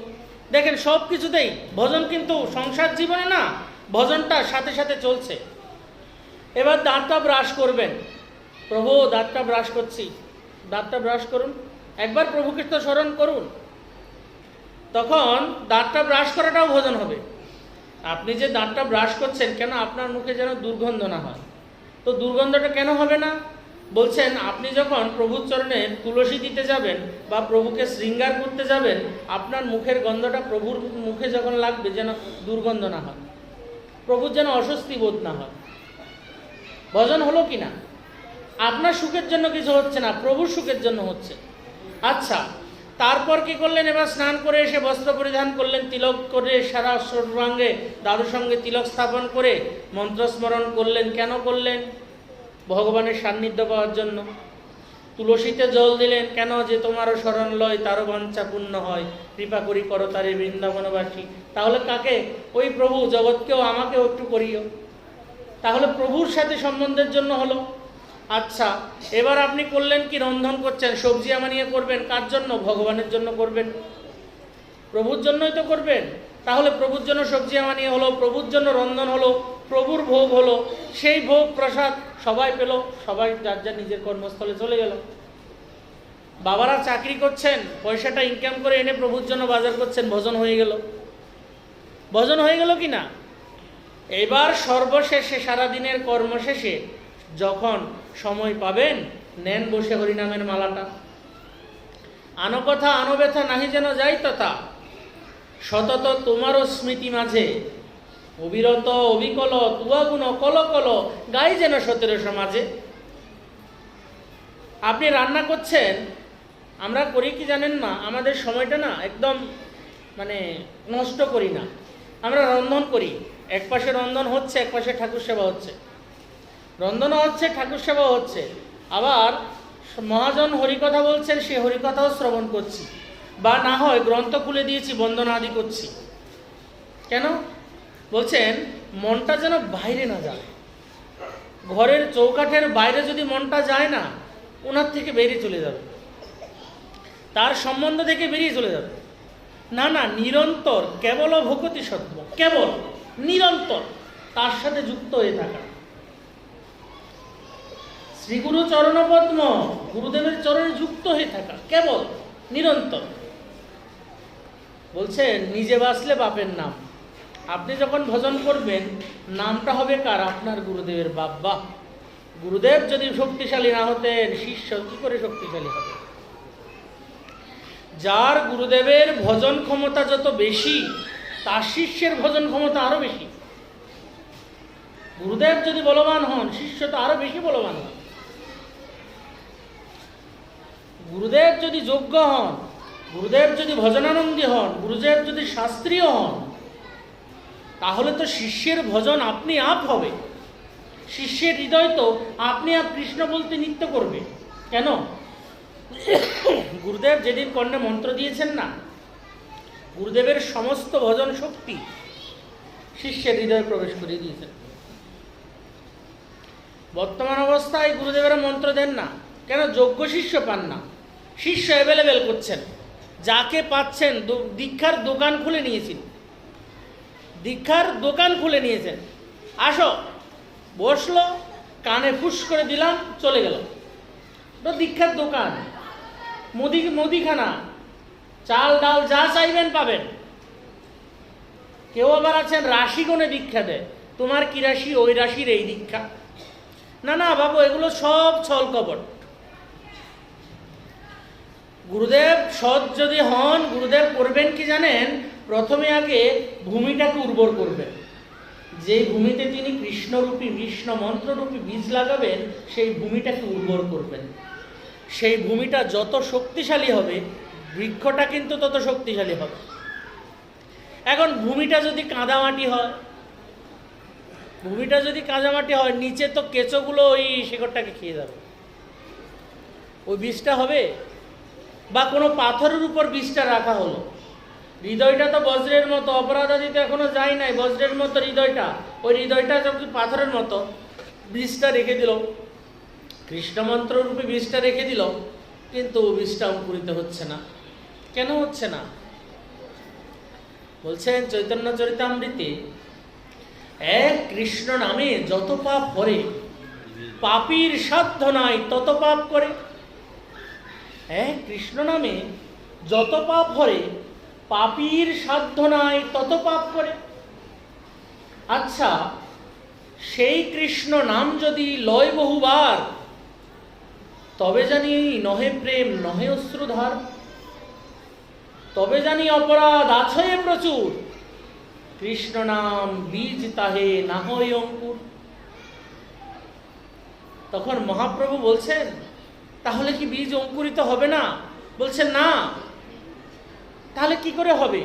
দেখেন সব কিছুতেই ভজন, কিন্তু সংসার জীবনে না, ভজনটা সাথে সাথে চলছে। এবার দাঁতটা ব্রাশ করবেন। প্রভু দাঁতটা ব্রাশ করছি, দাঁতটা ব্রাশ করুন, একবার প্রভুকে তো স্মরণ করুন। তখন দাঁতটা ব্রাশ করাটাও ভজন হবে। আপনি যে দাঁতটা ব্রাশ করছেন, কেন আপনার মুখে যেন দুর্গন্ধ না হয়। তো দুর্গন্ধটা কেন হবে না? বলছেন আপনি যখন প্রভুর চরণে তুলসী দিতে যাবেন বা প্রভুকে শৃঙ্গার করতে যাবেন, আপনার মুখের গন্ধটা প্রভুর মুখে যখন লাগবে যেন দুর্গন্ধ না হয়, প্রভুর যেন অস্বস্তি বোধ না হয়। ভজন হলো কি না? আপনার সুখের জন্য কিছু হচ্ছে না, প্রভুর সুখের জন্য হচ্ছে। আচ্ছা, তারপর কি করলেন? এবার স্নান করে এসে বস্ত্র পরিধান করলেন, তিলক করে সারা সর্বাঙ্গে দারুর সঙ্গে তিলক স্থাপন করে মন্ত্রস্মরণ করলেন। কেন করলেন? ভগবানের সান্নিধ্য পাওয়ার জন্য। তুলসীতে জল দিলেন, কেন? যে তোমারও শরণ লয় তারও বাঞ্ছা পূর্ণ হয়, কৃপা করি করো তারে বৃন্দাবনবাসী। তাহলে কাকে? ওই প্রভু, জগৎকেও আমাকেও একটু করিও। তাহলে প্রভুর সাথে সম্বন্ধের জন্য হলো। আচ্ছা, এবার আপনি করলেন কি? রন্ধন করছেন, সবজি আমানিয়ে করবেন, কার জন্য? ভগবানের জন্য করবেন, প্রভুর জন্যই তো করবেন। তাহলে প্রভুর জন্য সবজি আমানিয়ে হলো, প্রভুর জন্য রন্ধন হলো, প্রভুর ভোগ হলো। সেই ভোগ প্রসাদ সবাই পেল, সবাই যার যার নিজের কর্মস্থলে চলে গেল। বাবারা চাকরি করছেন, পয়সাটা ইনকাম করে এনে প্রভুর জন্য বাজার করছেন, ভজন হয়ে গেল। ভজন হয়ে গেল কি না? এবার সর্বশেষে সারাদিনের কর্ম শেষে যখন সময় পাবেন, নেন বসে হরিনামের মালাটা। আনো কথা আনো ব্যথা নাহি যেন যাই তথা, সতত তোমারও স্মৃতি মাঝে অবিরত অবিকল তুয়া গুণ কল কল গাই যেন 17 সমাজে। আপনি রান্না করছেন, আমরা করি কি জানেন না? আমাদের সময়টা না একদম নষ্ট করি না, আমরা রন্ধন করি। এক পাশে রন্ধন হচ্ছে, এক পাশে ঠাকুর সেবা হচ্ছে, রন্ধনও হচ্ছে, ঠাকুর সেবাও হচ্ছে। আবার মহাজন হরিকথা বলছেন, সে হরিকথাও শ্রবণ করছি, বা না হয় গ্রন্থ খুলে দিয়েছি, বন্দনা আদি করছি। কেন? বলছেন মনটা যেন বাইরে না যায়। ঘরের চৌকাঠের বাইরে যদি মনটা যায় না, ওনার থেকে বেরিয়ে চলে যাবে, তার সম্বন্ধ থেকে বেরিয়ে চলে যাবে। না না, নিরন্তর কেবল ভকতি সত্য, কেবল নিরন্তর তার সাথে যুক্ত হয়ে থাকা। শ্রীগুরু চরণপদ্ম, গুরুদেবের চরণে যুক্ত হয়ে থাকা, কেবল নিরন্তর। বলছেন নিজে বাঁচলে বাপের নাম। আপনি যখন ভজন করবেন নামটা হবে কার? আপনার গুরুদেবের। বাবা, গুরুদেব যদি শক্তিশালী না হতেন শিষ্য কি করে শক্তিশালী হবে? যার গুরুদেবের ভজন ক্ষমতা যত বেশি তার শিষ্যের ভজন ক্ষমতা আরো বেশি। গুরুদেব যদি বলবান হন শিষ্য তো আরো বেশি বলবান হন। গুরুদেব যদি যোগ্য হন, গুরুদেব যদি ভজনানন্দী হন, গুরুদেব যদি শাস্ত্রীয় হন, তাহলে তো শিষ্যের ভজন আপনি আপ হবে। শিষ্যের হৃদয় তো আপনি আপ কৃষ্ণ বলতে নৃত্য করবে। কেন? গুরুদেব যেদিন কর্ণে মন্ত্র দিয়েছেন না, গুরুদেবের সমস্ত ভজন শক্তি শিষ্যের হৃদয়ে প্রবেশ করে দিয়েছেন। বর্তমান অবস্থায় গুরুদেবেরা মন্ত্র দেন না কেন? যোগ্য শিষ্য পান না। শিষ্য অ্যাভেলেবেল করছেন, যাকে পাচ্ছেন দীক্ষার দোকান খুলে নিয়েছেন। দীক্ষার দোকান খুলে নিয়েছেন, আসো বসলো, কানে ফুস করে দিলাম, চলে গেল। তো দীক্ষার দোকান, মুদিখানা, চাল ডাল যা চাইবেন পাবেন। কেউ আবার আছেন রাশি গুণে দীক্ষা দেয়, তোমার কি রাশি? ওই রাশির এই দীক্ষা। না না বাবু, এগুলো সব ছল কপট। গুরুদেব সৎ যদি হন, গুরুদেব করবেন কি জানেন? প্রথমে আগে ভূমিটাকে উর্বর করবেন। যেই ভূমিতে তিনি কৃষ্ণরূপী কৃষ্ণ মন্ত্ররূপী বীজ লাগাবেন, সেই ভূমিটাকে উর্বর করবেন। সেই ভূমিটা যত শক্তিশালী হবে, বৃক্ষটা কিন্তু তত শক্তিশালী হবে। এখন ভূমিটা যদি কাদামাটি হয়, ভূমিটা যদি কাদামাটি হয়, নিচে তো কেঁচোগুলো ওই শিকড়টাকে খেয়ে যাবে, ওই বীজটা হবে? বা কোনো পাথরের উপর বীজটা রাখা হলো, হৃদয়টা তো বজ্রের মতো, অপরাধ আদিতে এখনো যায় নাই, বজ্রের মতো হৃদয়টা, ওই হৃদয়টা যখন পাথরের মতো, বীজটা রেখে দিল, কৃষ্ণমন্ত্র রূপে বীজটা রেখে দিল, কিন্তু বীজটা অঙ্কুরিত হচ্ছে না। কেন হচ্ছে না? বলছেন চৈতন্য চরিতামৃতে, এক কৃষ্ণ নামে যত পাপ করে, পাপীর সাধ্য নাই তত পাপ করে। এক কৃষ্ণ নামে যত পাপ করে, পাপীর সাধ্য নাই তত পাপ করে। আচ্ছা, সেই কৃষ্ণ নাম যদি লয় বহুবার, তবে জানি নহে প্রেম নহে অশ্রুধার, তবে জানি অপরাধ আছয়ে প্রচুর, কৃষ্ণ নাম বীজ তাহে না হয় অঙ্কুর। তখন মহাপ্রভু বলছেন, তাহলে কি বীজ অঙ্কুরিত হবে না? বলছেন না। তাহলে কি করে হবে?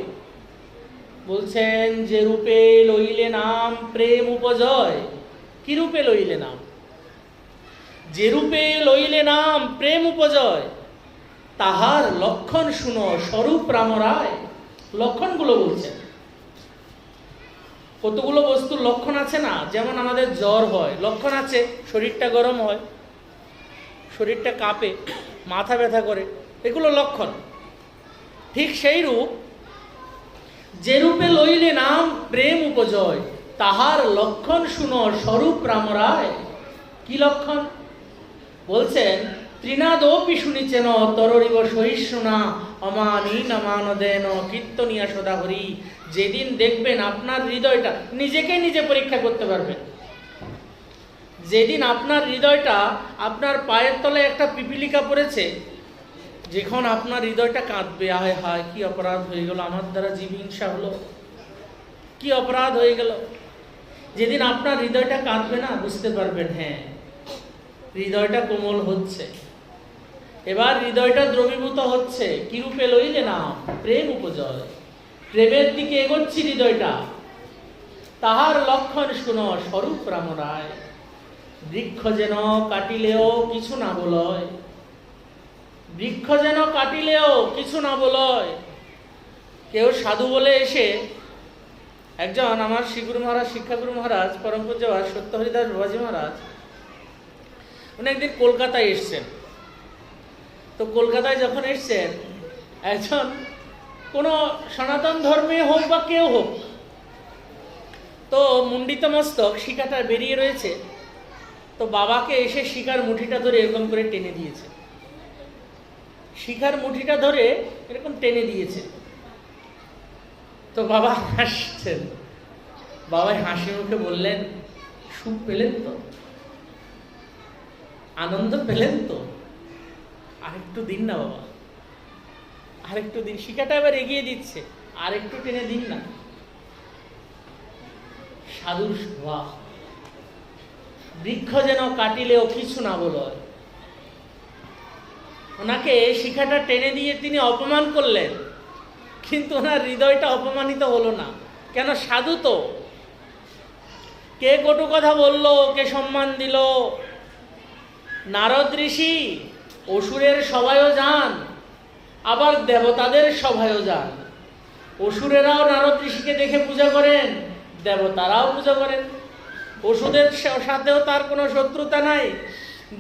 বলছেন যে রূপে লইলে নাম প্রেম উপজয়। কি রূপে লইলে নাম? যে রূপে লইলে নাম প্রেম উপজয়, তাহার লক্ষণ শুনো স্বরূপ রামরায়। লক্ষণগুলো বলছেন, কতগুলো বস্তুর লক্ষণ আছে না? যেমন আমাদের জ্বর হয়, লক্ষণ আছে, শরীরটা গরম হয়, শরীরটা কাঁপে, মাথা ব্যথা করে, এগুলো লক্ষণ। ঠিক সেই রূপ, যে রূপে লইলে নাম প্রেম উপজয়, তাহার লক্ষণ শুনো স্বরূপ রামরায়। কি লক্ষণ? বলছেন ত্রিনাদপি শুনিছেন তররিব সহিষ্ণুনা অমানীন অমানদেন কীর্তনিয়া সদা হরি। যেদিন দেখবেন আপনার হৃদয়টা, নিজেকে নিজে পরীক্ষা করতে পারবেন, যেদিন আপনার হৃদয়টা, আপনার পায়ের তলায় একটা পিপিলিকা পড়েছে, যখন আপনার হৃদয়টা কাঁদবে, আয় হায় কি অপরাধ হয়ে গেল, আমার দ্বারা জীব হিংসা হলো, কি অপরাধ হয়ে গেল। যেদিন আপনার হৃদয়টা কাঁদবে না, বুঝতে পারবেন হ্যাঁ হৃদয়টা কোমল হচ্ছে, এবার হৃদয়টা দ্রবীভূত হচ্ছে। কি রূপে লইলে না প্রেম উপজয়, প্রেমের দিকে এগোচ্ছি হৃদয়টা। তাহার লক্ষণ শুনো স্বরূপ রামরায়। বৃক্ষ যেন কাটিলেও কিছু না বলয়, বৃক্ষ যেন কাটিলেও কিছু না বলয়। কেউ সাধু বলে এসে, একজন আমার শ্রীগুরু মহারাজ, শিক্ষাগুরু মহারাজ, পরম পূজ্য সত্য হরিদাস বাবাজি মহারাজ, উনি একদিন কলকাতায় এসছেন। তো কলকাতায় যখন এসছেন, একজন কোনো সনাতন ধর্মে হোক বা কেউ হোক, তো মুন্ডিত মস্তক, শিখাটা বেরিয়ে রয়েছে, তো বাবাকে এসে শিখার মুঠিটা ধরে এরকম করে টেনে দিয়েছে, শিখার মুঠিটা ধরে এরকম টেনে দিয়েছে। তো বাবা হাসছেন। বাবা হাসি মুখে বললেন, সুখ পেলেন তো, আনন্দ পেলেন তো, আরেকটু দিন না বাবা, আরেকটু দিন। শিখাটা এবার এগিয়ে দিচ্ছে, আরেকটু টেনে দিন না। সাধুর স্বভাব, বৃক্ষ যেন কাটিলেও কিছু না বলো। ওনাকে শিখাটা টেনে দিয়ে তিনি অপমান করলেন, কিন্তু ওনার হৃদয়টা অপমানিত হলো না। কেন? সাধু তো। কে কটু কথা বলল, কে সম্মান দিল, নারদ ঋষি অসুরের সভায়ও যান, আবার দেবতাদের সভায়ও যান। অসুরেরাও নারদ ঋষিকে দেখে পূজা করেন, দেবতারাও পূজা করেন। অসুরের সাথেও তার কোনো শত্রুতা নাই,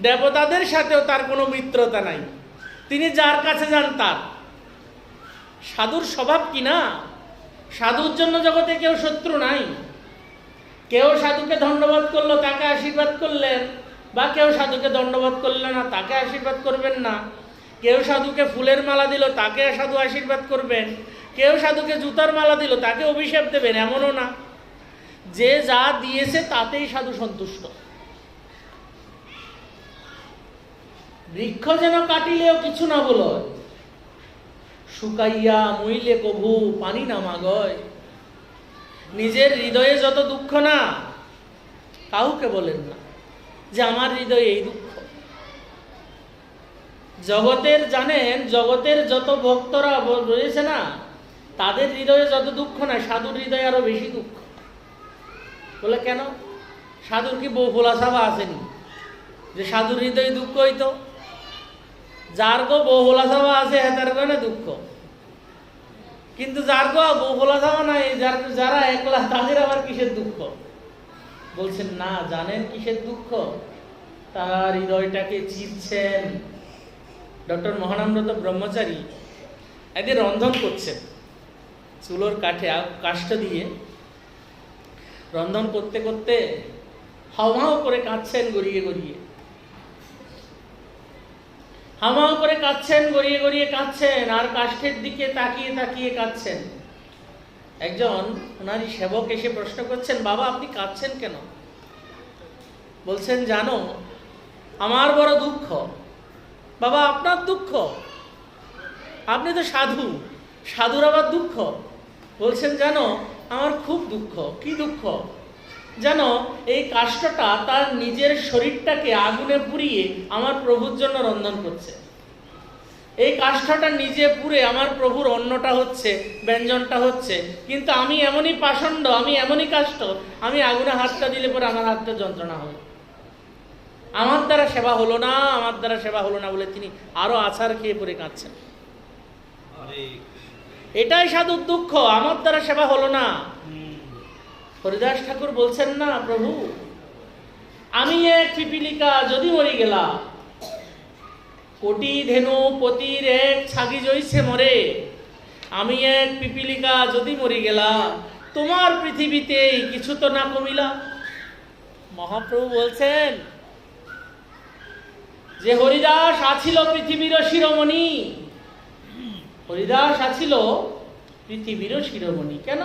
দেবতাদের সাথেও তার কোনো মিত্রতা নাই। তিনি যার কাছে যান তার। সাধুর স্বভাব কি না? সাধুর জন্য জগতে কেউ শত্রু নাই। কেউ সাধুকে দণ্ডবোধ করলো, তাকে আশীর্বাদ করলেন, বা কেউ সাধুকে দণ্ডবোধ করলেন না, তাকে আশীর্বাদ করবেন না। কেউ সাধুকে ফুলের মালা দিল, তাকে সাধু আশীর্বাদ করবেন। কেউ সাধুকে জুতার মালা দিল, তাকে অভিশাপ দেবেন, এমনও না। যে যা দিয়েছে তাতেই সাধু সন্তুষ্ট। বৃক্ষ যেন কাটিলেও কিছু না বলো, শুকাইয়া মইলে কভু পানি না মাগয়। নিজের হৃদয়ে যত দুঃখ না, কাউকে বলেন না যে আমার হৃদয়ে এই দুঃখ। জগতের জানেন, জগতের যত ভক্তরা রয়েছে না, তাদের হৃদয়ে যত দুঃখ না, সাধুর হৃদয়ে আরো বেশি দুঃখ। বলে কেন? সাধুর কি বউ হোলাসাবা আসেনি যে সাধুর হৃদয়ে দুঃখ হইতো? যার গো বউ হোলাসাবা আছে হেতার গনে দুঃখ, কিন্তু যার গো বউ হোলাসাবা নাই, যারা একলা, তাদের আবার কিসের দুঃখ? বলছেন না, জানেন কিসের দুঃখ? তার হৃদয়টাকে চিরছেন। ডক্টর মহানামব্রত ব্রহ্মচারী একদিন রন্ধন করছেন, চুলোর কাঠে কাষ্ঠ দিয়ে রন্ধন করতে করতে হাওয়াও করে কাঁদছেন, গড়িয়ে গড়িয়ে হাওয়াও করে কাঁদছেন, গড়িয়ে গড়িয়ে কাঁদছেন, আর কাষ্ঠের দিকে তাকিয়ে তাকিয়ে কাঁদছেন। একজন ওনারই সেবক এসে প্রশ্ন করছেন, বাবা আপনি কাঁদছেন কেন? বলছেন, জানো আমার বড় দুঃখ। বাবা আপনার দুঃখ? আপনি তো সাধু, সাধুর আবার দুঃখ? বলছেন, জানো আমার খুব দুঃখ। কি দুঃখ? জানো এই কাষ্ঠটা তার নিজের শরীরটাকে আগুনে পুড়িয়ে আমার প্রভুর জন্য রন্ধন করছে। এই কাষ্ঠটা নিজে পুড়ে আমার প্রভুর অন্নটা হচ্ছে, ব্যঞ্জনটা হচ্ছে, কিন্তু আমি এমনই পাষণ্ড, আমি এমনই কাষ্ঠ, আমি আগুনে হাতটা দিলে পরে আমার হাতটা যন্ত্রণা হয়। আমার দ্বারা সেবা হলো না, আমার দ্বারা সেবা হলো না বলে তিনি আরো আছাড় খেয়ে পড়ে কাঁদছেন। এটাই সাধুর দুঃখ, আমার দ্বারা সেবা হলো না। হরিদাস ঠাকুর বলছেন না, প্রভু আমি এক পিপিলিকা যদি মরি গেলা, কোটি ধেনু পতির এক ছাগি জইছে মরে, আমি এক পিপিলিকা যদি মরি গেলা, তোমার পৃথিবীতে কিছু তো না কমিলা। মহাপ্রভু বলছেন যে হরিদাস আছিল পৃথিবীর শিরোমণি, হরিদাস আছিল পৃথিবীর শিরোমণি। কেন?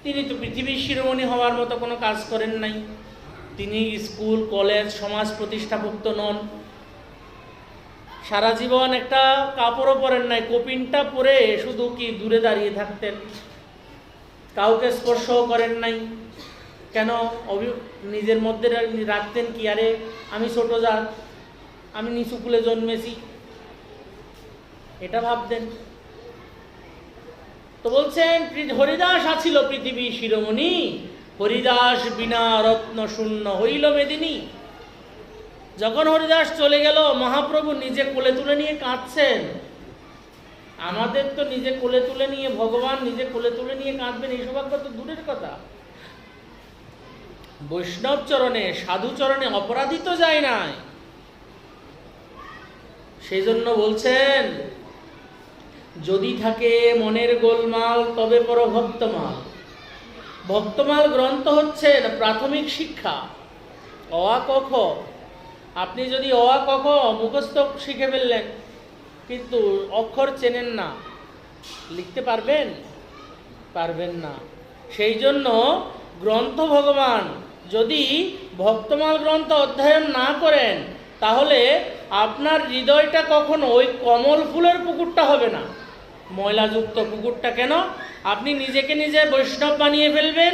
তিনি তো পৃথিবীর শিরোমণি হওয়ার মতো কোনো কাজ করেন নাই। তিনি স্কুল, কলেজ, সমাজ প্রতিষ্ঠাভুক্ত নন। সারা জীবন একটা কাপড়ও পরেন নাই, কপিনটা পরে শুধু কি দূরে দাঁড়িয়ে থাকতেন, কাউকে স্পর্শও করেন নাই। কেন? নিজের মধ্যে রাখতেন কি, আরে আমি ছোট জাত, আমি নিচু কুলে জন্মেছি, এটা ভাবতেন। তো বলছেন হরিদাস আছিল পৃথিবী শিরোমণি, হরিদাস বিনা রত্ন শূন্য হইল মেদিনী। যখন হরিদাস চলে গেল, মহাপ্রভু নিজে কোলে তুলে নিয়ে কাঁদছেন। আমাদের তো নিজে কোলে তুলে নিয়ে, ভগবান নিজে কোলে তুলে নিয়ে কাঁদবেন, এই সৌভাগ্য তো দূরের কথা। বৈষ্ণব চরণে, সাধু চরণে অপরাধী তো যায় নাই। সেই জন্য বলছেন, যদি থাকে মনের গোলমাল তবে পর ভক্তমাল। ভক্তমাল গ্রন্থ হচ্ছে প্রাথমিক শিক্ষা, অ আ ক খ। আপনি যদি অ আ ক খ মুখস্থ শিখে ফেললেন, কিন্তু অক্ষর চেনেন না, লিখতে পারবেন? পারবেন না। সেই জন্য গ্রন্থ ভগবান যদি ভক্তমাল গ্রন্থ অধ্যয়ন না করেন, তাহলে আপনার হৃদয়টা কখনো ওই কমল ফুলের পুকুরটা হবে না, ময়লাযুক্ত পুকুরটা। কেন? আপনি নিজেকে নিজে বৈষ্ণব বানিয়ে ফেলবেন,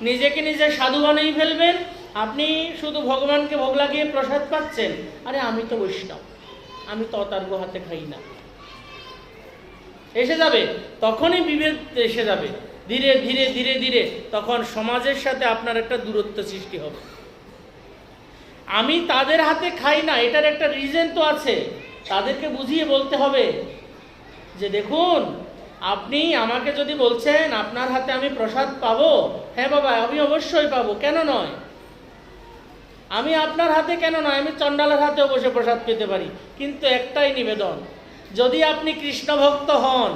নিজেকে নিজে সাধু বানিয়ে ফেলবেন। আপনি শুধু ভগবানকে ভোগ লাগিয়ে প্রসাদ পাচ্ছেন, আরে আমি তো বৈষ্ণব, আমি তো অতার্গ হাতে খাই না। এসে যাবে, তখনই বিভেদ এসে যাবে। ধীরে ধীরে ধীরে ধীরে তখন সমাজের সাথে আপনার একটা দূরত্ব সৃষ্টি হবে। আমি তাদের হাতে খাই না, এটার একটা রিজন তো আছে। তাদেরকে বুঝিয়ে বলতে হবে যে দেখুন, আপনি আমাকে যদি বলছেন আপনার হাতে আমি প্রসাদ পাবো, হ্যাঁ বাবা আমি অবশ্যই পাবো, কেন নয়? আমি আপনার হাতে কেন নয়, আমি চণ্ডালের হাতেও বসে প্রসাদ পেতে পারি। কিন্তু একটাই নিবেদন, যদি আপনি কৃষ্ণ ভক্ত হন,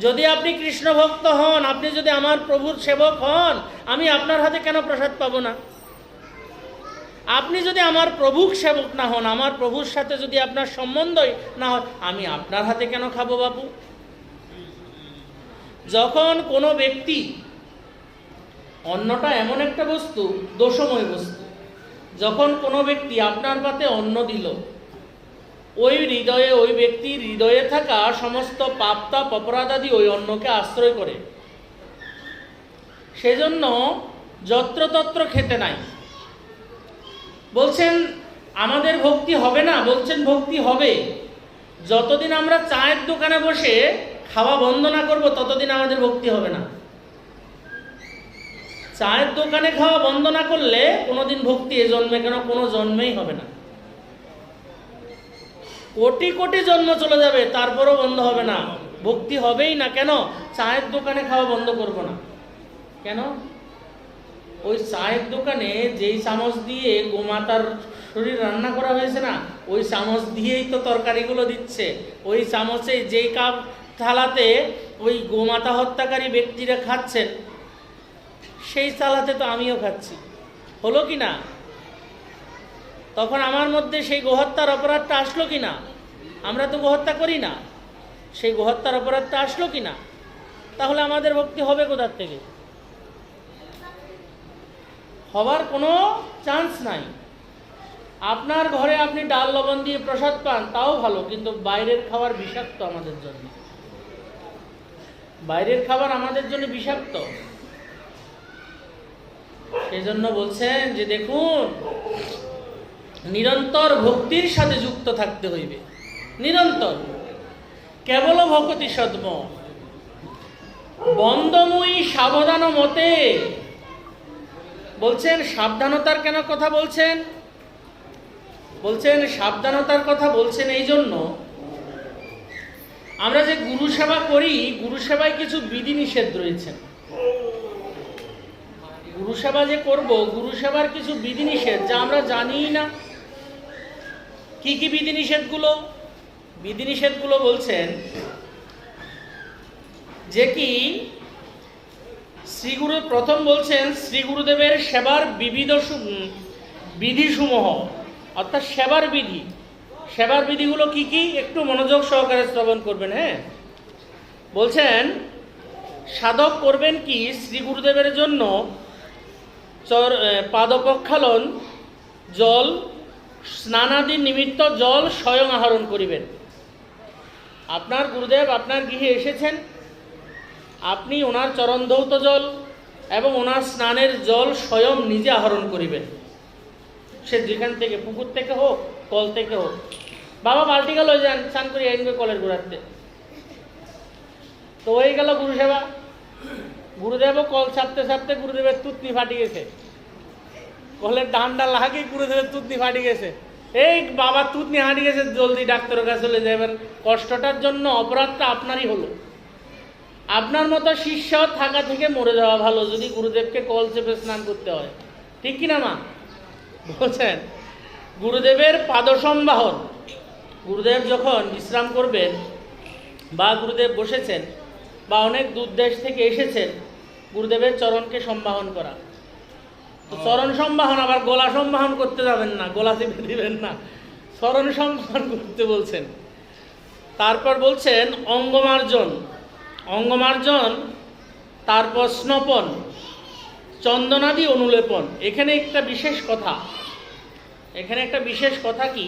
যদি আপনি কৃষ্ণ ভক্ত হন, আপনি যদি আমার প্রভুর সেবক হন, আমি আপনার হাতে কেন প্রসাদ পাবো না? আপনি যদি আমার প্রভুর সেবক না হন, আমার প্রভুর সাথে যদি আপনার সম্বন্ধই না হয়, আমি আপনার হাতে কেন খাবো বাবু? যখন কোনো ব্যক্তি, অন্নটা এমন একটা বস্তু, দোষময় বস্তু, যখন কোনো ব্যক্তি আপনার পাতে অন্ন দিল, ওই হৃদয়ে, ওই ব্যক্তির হৃদয়ে থাকা সমস্ত পাপতাপ অপরাধাদি ওই অন্নকে আশ্রয় করে। সেজন্য যত্রতত্র খেতে নাই। বলছেন আমাদের ভক্তি হবে না, বলছেন ভক্তি হবে। যতদিন আমরা চায়ের দোকানে বসে খাওয়া বন্ধ না করব, ততদিন আমাদের ভক্তি হবে না। চায়ের দোকানে খাওয়া বন্ধ না করলে কোনোদিন ভক্তি এ জন্মে কেন, কোনো জন্মেই হবে না। কোটি কোটি জন্ম চলে যাবে, তারপরও বন্ধ হবে না, ভক্তি হবেই না। কেন? চায়ের দোকানে খাওয়া বন্ধ করব না কেন? ওই চায়ের দোকানে যেই চামচ দিয়ে গোমাতার শরীর রান্না করা হয়েছে না, ওই চামচ দিয়েই তো তরকারিগুলো দিচ্ছে। ওই চামচে যেই কাপ থালাতে ওই গোমাতা হত্যাকারী ব্যক্তিরা খাচ্ছেন, সেই থালাতে তো আমিও খাচ্ছি। হলো কি না? তখন আমার মধ্যে সেই গোহত্যার অপরাধটা আসলো কি না? আমরা তো গোহত্যা করি না, সেই গোহত্যার অপরাধটা আসলো কি না? তাহলে আমাদের ভক্তি হবে কোথার থেকে? হবার কোনো চান্স নাই। আপনার ঘরে আপনি ডাল লবণ দিয়ে প্রসাদ পান, তাও ভালো, কিন্তু বাইরের খাবার বিষাক্ত আমাদের জন্য। বাইরের খাবার আমাদের জন্য বিষাক্ত। সেজন্য বলছেন যে দেখুন, নিরন্তর ভক্তির সাথে যুক্ত থাকতে হইবে, নিরন্তর। কেবল ভকতি সদ্ম বন্দময়ী সাবধান মতে। বলছেন সাবধানতার কেন কথা বলছেন? বলছেন সাবধানতার কথা বলছেন এই জন্য, আমরা যে গুরু সেবা করি, গুরু সেবায় কিছু বিধিনিষেধ রয়েছে। গুরু সেবা যে করব, গুরু সেবার কিছু বিধিনিষেধ যা আমরা জানিই না। কি কি বিধিনিষেধগুলো? বিধিনিষেধগুলো বলছেন যে কি শ্রীগুরু, প্রথম বলছেন শ্রী গুরুদেবের সেবার বিবিধ বিধিসমূহ, অর্থাৎ সেবার বিধি। সেবার বিধিগুলো কি কি? একটু মনোযোগ সহকারে শ্রবণ করবেন। হ্যাঁ, বলছেন সাধক করবেন কি, শ্রী গুরুদেবের জন্য পাদপ্রক্ষালন, জল, স্নানাদি নিমিত্ত জল স্বয়ং আহরণ করিবেন। আপনার গুরুদেব আপনার গৃহে এসেছেন, আপনি ওনার চরণ ধৌত জল এবং ওনার স্নানের জল স্বয়ং নিজে আহরণ করিবেন। সে যেখান থেকে, পুকুর থেকে হোক, কল থেকে হোক। বাবা বালতি গেল, যান স্নান করি আইনবে কলের গোড়াতে, তো হয়ে গেল গুরু সেবা। গুরুদেবও কল ছাপতে ছাপতে গুরুদেবের তুতনি ফাটি গেছে, কলের ডান্ডা লাগে গুরুদেবের তুতনি ফাটি গেছে। এই বাবা তুতনি হাঁটি গেছে, জলদি ডাক্তারের কাছে চলে যাবেন। কষ্টটার জন্য অপরাধটা আপনারই হলো। আপনার মতো শিষ্য থাকা থেকে মরে যাওয়া ভালো, যদি গুরুদেবকে কল চেপে স্নান করতে হয়। ঠিক কিনা মা? বলছেন গুরুদেবের পাদসম্বাহন, গুরুদেব যখন বিশ্রাম করবেন বা গুরুদেব বসেছেন বা অনেক দূর দেশ থেকে এসেছেন, গুরুদেবের চরণকে সম্বাহন করা। তো চরণ সম্বাহন, আবার গলা সম্বাহন করতে যাবেন না, গলা চেপে দিবেন না, চরণ সম্বাহন করতে বলছেন। তারপর বলছেন অঙ্গমার্জন। অঙ্গমার্জন তারপর স্নপন, চন্দনাদি অনুলেপন। এখানে একটা বিশেষ কথা কি,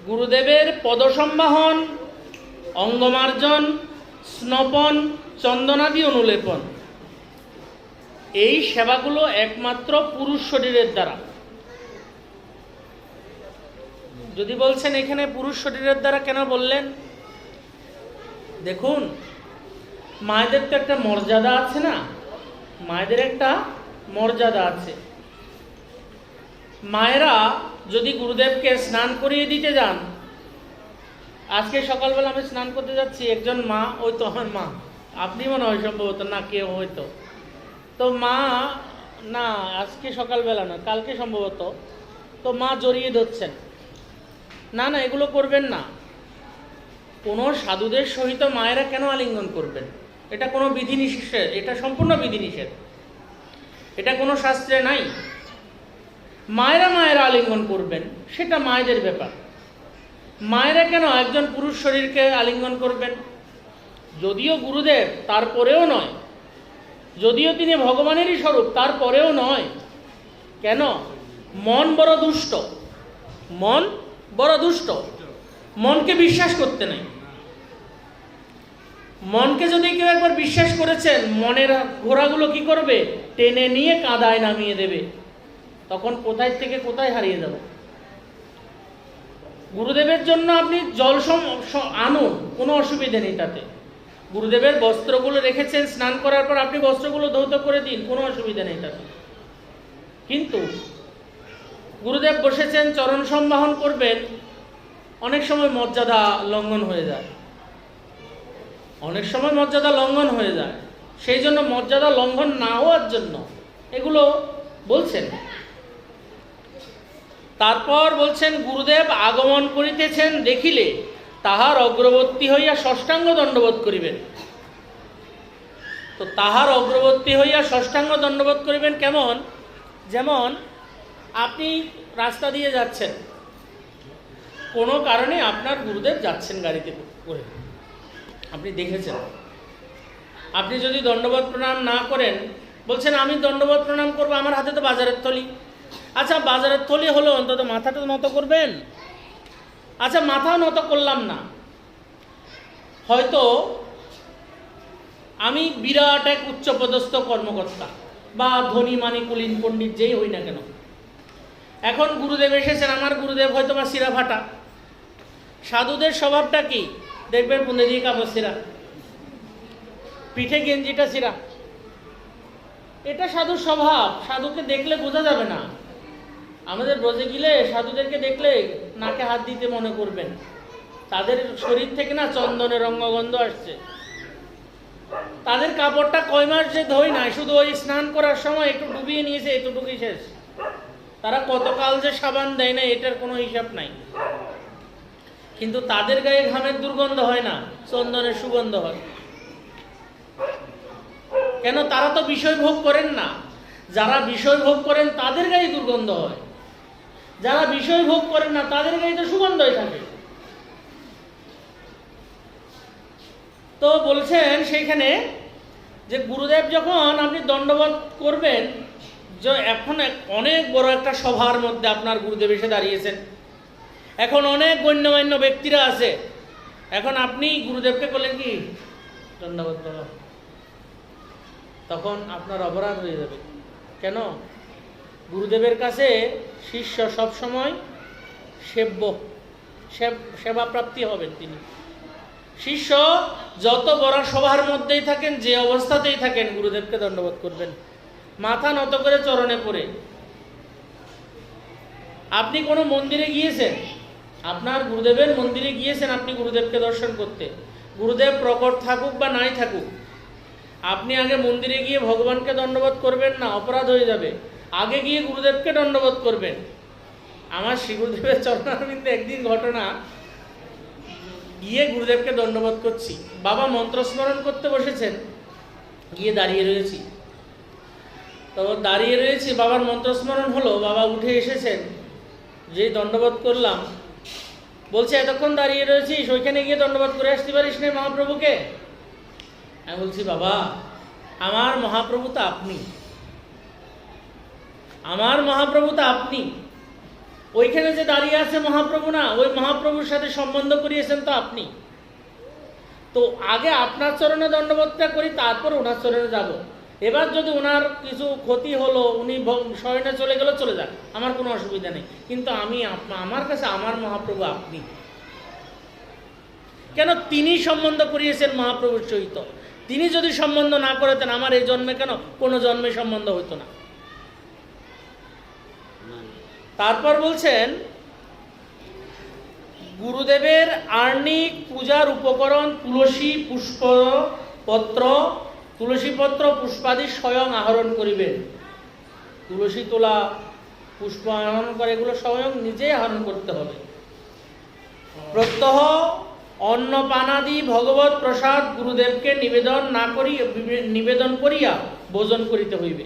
গুরুদেবের পদসম্বাহন, অঙ্গমার্জন, স্নপন, চন্দনাদি অনুলেপন, এই সেবাগুলো একমাত্র পুরুষ শরীরের দ্বারা। যদি বলছেন এখানে পুরুষ শরীরের দ্বারা কেন বললেন, দেখুন মায়েদের তো একটা মর্যাদা আছে না, মায়েদের একটা মর্যাদা আছে। মায়েরা যদি গুরুদেবকে স্নান করিয়ে দিতে যান, আজকে সকালবেলা আমি স্নান করতে যাচ্ছি, একজন মা, ওই তো আমার মা, আপনি মনে হয় সম্ভবত, না কেউ হয়তো, তো মা, না আজকে সকালবেলা না কালকে সম্ভবত, তো মা জড়িয়ে ধরছেন, না না এগুলো করবেন না। কোনো সাধুদের সহিত মায়েরা কেন আলিঙ্গন করবেন? এটা কোনো বিধিনিষেধ, এটা সম্পূর্ণ বিধিনিষেধ, এটা কোনো শাস্ত্রে নাই। মায়েরা আলিঙ্গন করবেন, সেটা মায়েদের ব্যাপার। মায়েরা কেন একজন পুরুষ শরীরকে আলিঙ্গন করবেন? যদিও গুরুদেব, তারপরেও নয়। যদিও তিনি ভগবানেরই স্বরূপ, তারপরেও নয়। কেন? মন বড় দুষ্ট, মন বড় দুষ্ট, মনকে বিশ্বাস করতে নাই। মনকে যদি কেউ একবার বিশ্বাস করেছেন, মনের ঘোড়াগুলো কি করবে? টেনে নিয়ে কাদায় নামিয়ে দেবে, তখন কোথায় থেকে কোথায় হারিয়ে যাবে। গুরুদেবের জন্য আপনি জল আনুন, কোনো অসুবিধা নেই তাতে। গুরুদেবের বস্ত্রগুলো রেখেছেন, স্নান করার পর আপনি বস্ত্রগুলো ধৌত করে দিন, কোনো অসুবিধা নেই তাতে। কিন্তু গুরুদেব বসেছেন, চরণ সম্বাহন করবেন, অনেক সময় মর্যাদা লঙ্ঘন হয়ে যায়, সেই জন্য মর্যাদা লঙ্ঘন না হওয়ার জন্য এগুলো বলছেন। তারপর বলছেন, গুরুদেব আগমন করিতেছেন দেখিলে তাহার অগ্রবর্তী হইয়া ষষ্ঠাঙ্গ দণ্ডবোধ করিবেন। তো তাহার অগ্রবর্তী হইয়া ষষ্ঠাঙ্গ দণ্ডবোধ করিবেন কেমন? যেমন আপনি রাস্তা দিয়ে যাচ্ছেন, কোনো কারণে আপনার গুরুদেব যাচ্ছেন গাড়িতে করে, আপনি দেখেছেন, আপনি যদি দণ্ডবোধ প্রণাম না করেন, বলছেন আমি দণ্ডবোধ প্রণাম করবো, আমার হাতে তো বাজারের থলি। আচ্ছা বাজারের থলি হলো, অন্তত মাথাটা নত করবেন। আচ্ছা মাথাও নত করলাম না, হয়তো আমি বিরাট এক উচ্চপদস্থ কর্মকর্তা বা ধনী মানি কুলীন পণ্ডিত যেই হই না কেন, এখন গুরুদেব এসেছেন, আমার গুরুদেব হয়তো বা শিরা ফাটা। সাধুদের স্বভাবটা কি দেখবেন? পুঁদে দিয়ে কাপড় ছিঁড়া, পিঠে গেঞ্জিটা ছিঁড়া, এটা সাধুর স্বভাব। সাধুকে দেখলে বোঝা যাবে না। আমাদের ব্রজে গেলে সাধুদেরকে দেখলে নাকে হাত দিতে মনে করবেন, তাদের শরীর থেকে না চন্দনের রঙ্গগন্ধ আসছে। তাদের কাপড়টা কয় মাস যে ধোয় নাই, শুধু ওই স্নান করার সময় একটু ডুবিয়ে নিয়েছে, এতটুকুই শেষ। তারা কতকাল যে সাবান দেয় না, এটার কোনো হিসাব নাই। কিন্তু তাদের গায়ে ঘামের দুর্গন্ধ হয় না, চন্দনের সুগন্ধ হয়। কেন? তারা তো বিষয় ভোগ করেন না। যারা বিষয় ভোগ করেন তাদের গায়ে দুর্গন্ধ হয়, যারা বিষয় ভোগ করেন না তাদের গায়ে তো সুগন্ধই থাকে। তো বলছেন সেইখানে যে গুরুদেব যখন আপনি দণ্ডবোধ করবেন, যে এখন অনেক বড় একটা সভার মধ্যে আপনার গুরুদেব এসে দাঁড়িয়েছেন, এখন অনেক গণ্যমান্য ব্যক্তিরা আছে, এখন আপনি গুরুদেবকে বলেন কি দণ্ডবোধ করো, তখন আপনার অপরাধ হয়ে যাবে। কেন? গুরুদেবের কাছে শিষ্য সবসময় সেবা প্রাপ্তি হবেন তিনি। শিষ্য যত বড় সভার মধ্যেই থাকেন, যে অবস্থাতেই থাকেন, গুরুদেবকে দণ্ডবোধ করবেন, মাথা নত করে চরণে পড়ে। আপনি কোনো মন্দিরে গিয়েছেন, আপনার গুরুদেবের মন্দিরে গিয়েছেন আপনি গুরুদেবকে দর্শন করতে, গুরুদেব প্রকট থাকুক বা নাই থাকুক, আপনি আগে মন্দিরে গিয়ে ভগবানকে দণ্ডবোধ করবেন না, অপরাধ হয়ে যাবে। আগে গিয়ে গুরুদেবকে দণ্ডবোধ করবেন। আমার শ্রী গুরুদেবের চরণারবিন্দে একদিন ঘটনা, গিয়ে গুরুদেবকে দণ্ডবোধ করছি, বাবা মন্ত্রস্মরণ করতে বসেছেন, গিয়ে দাঁড়িয়ে রয়েছি। তো দাঁড়িয়ে রয়েছি, বাবার মন্ত্রস্মরণ হলো, বাবা উঠে এসেছেন, যেই দণ্ডবোধ করলাম, বলছে এতক্ষণ দাঁড়িয়ে রয়েছিস, ওইখানে গিয়ে দণ্ডবোধ করে আসতে পারিস না মহাপ্রভুকে? আমি বলছি বাবা, আমার মহাপ্রভু তো আপনি, আমার মহাপ্রভু তো আপনি। ওইখানে যে দাঁড়িয়ে আছে মহাপ্রভু না, ওই মহাপ্রভুর সাথে সম্বন্ধ করিয়েছেন তো আপনি। তো আগে আপনার চরণে দণ্ডবতটা করি, তারপর ওনার চরণে যাব। এবার যদি ওনার কিছু ক্ষতি হলো, উনি শয়নে চলে গেল, চলে যাক, আমার কোনো অসুবিধা নেই, কিন্তু আমি আমার কাছে আমার মহাপ্রভু আপনি। কেন? তিনি সম্বন্ধ করিয়েছেন মহাপ্রভুর সহিত। তিনি যদি সম্বন্ধ না করতেন, আমার এই জন্মে কেন, কোনো জন্মে সম্বন্ধ হইতো না। তারপর বলছেন, গুরুদেবের আর্নিক পূজার উপকরণ তুলসী পত্র পুষ্পাদি স্বয়ং আহরণ করিবেন। তুলসী তোলা, পুষ্প আহরণ করে, এগুলো স্বয়ং নিজেই আহরণ করতে হবে। প্রত্যহ অন্নপানাদি ভগবত প্রসাদ গুরুদেবকে নিবেদন করিয়া ভোজন করিতে হইবে।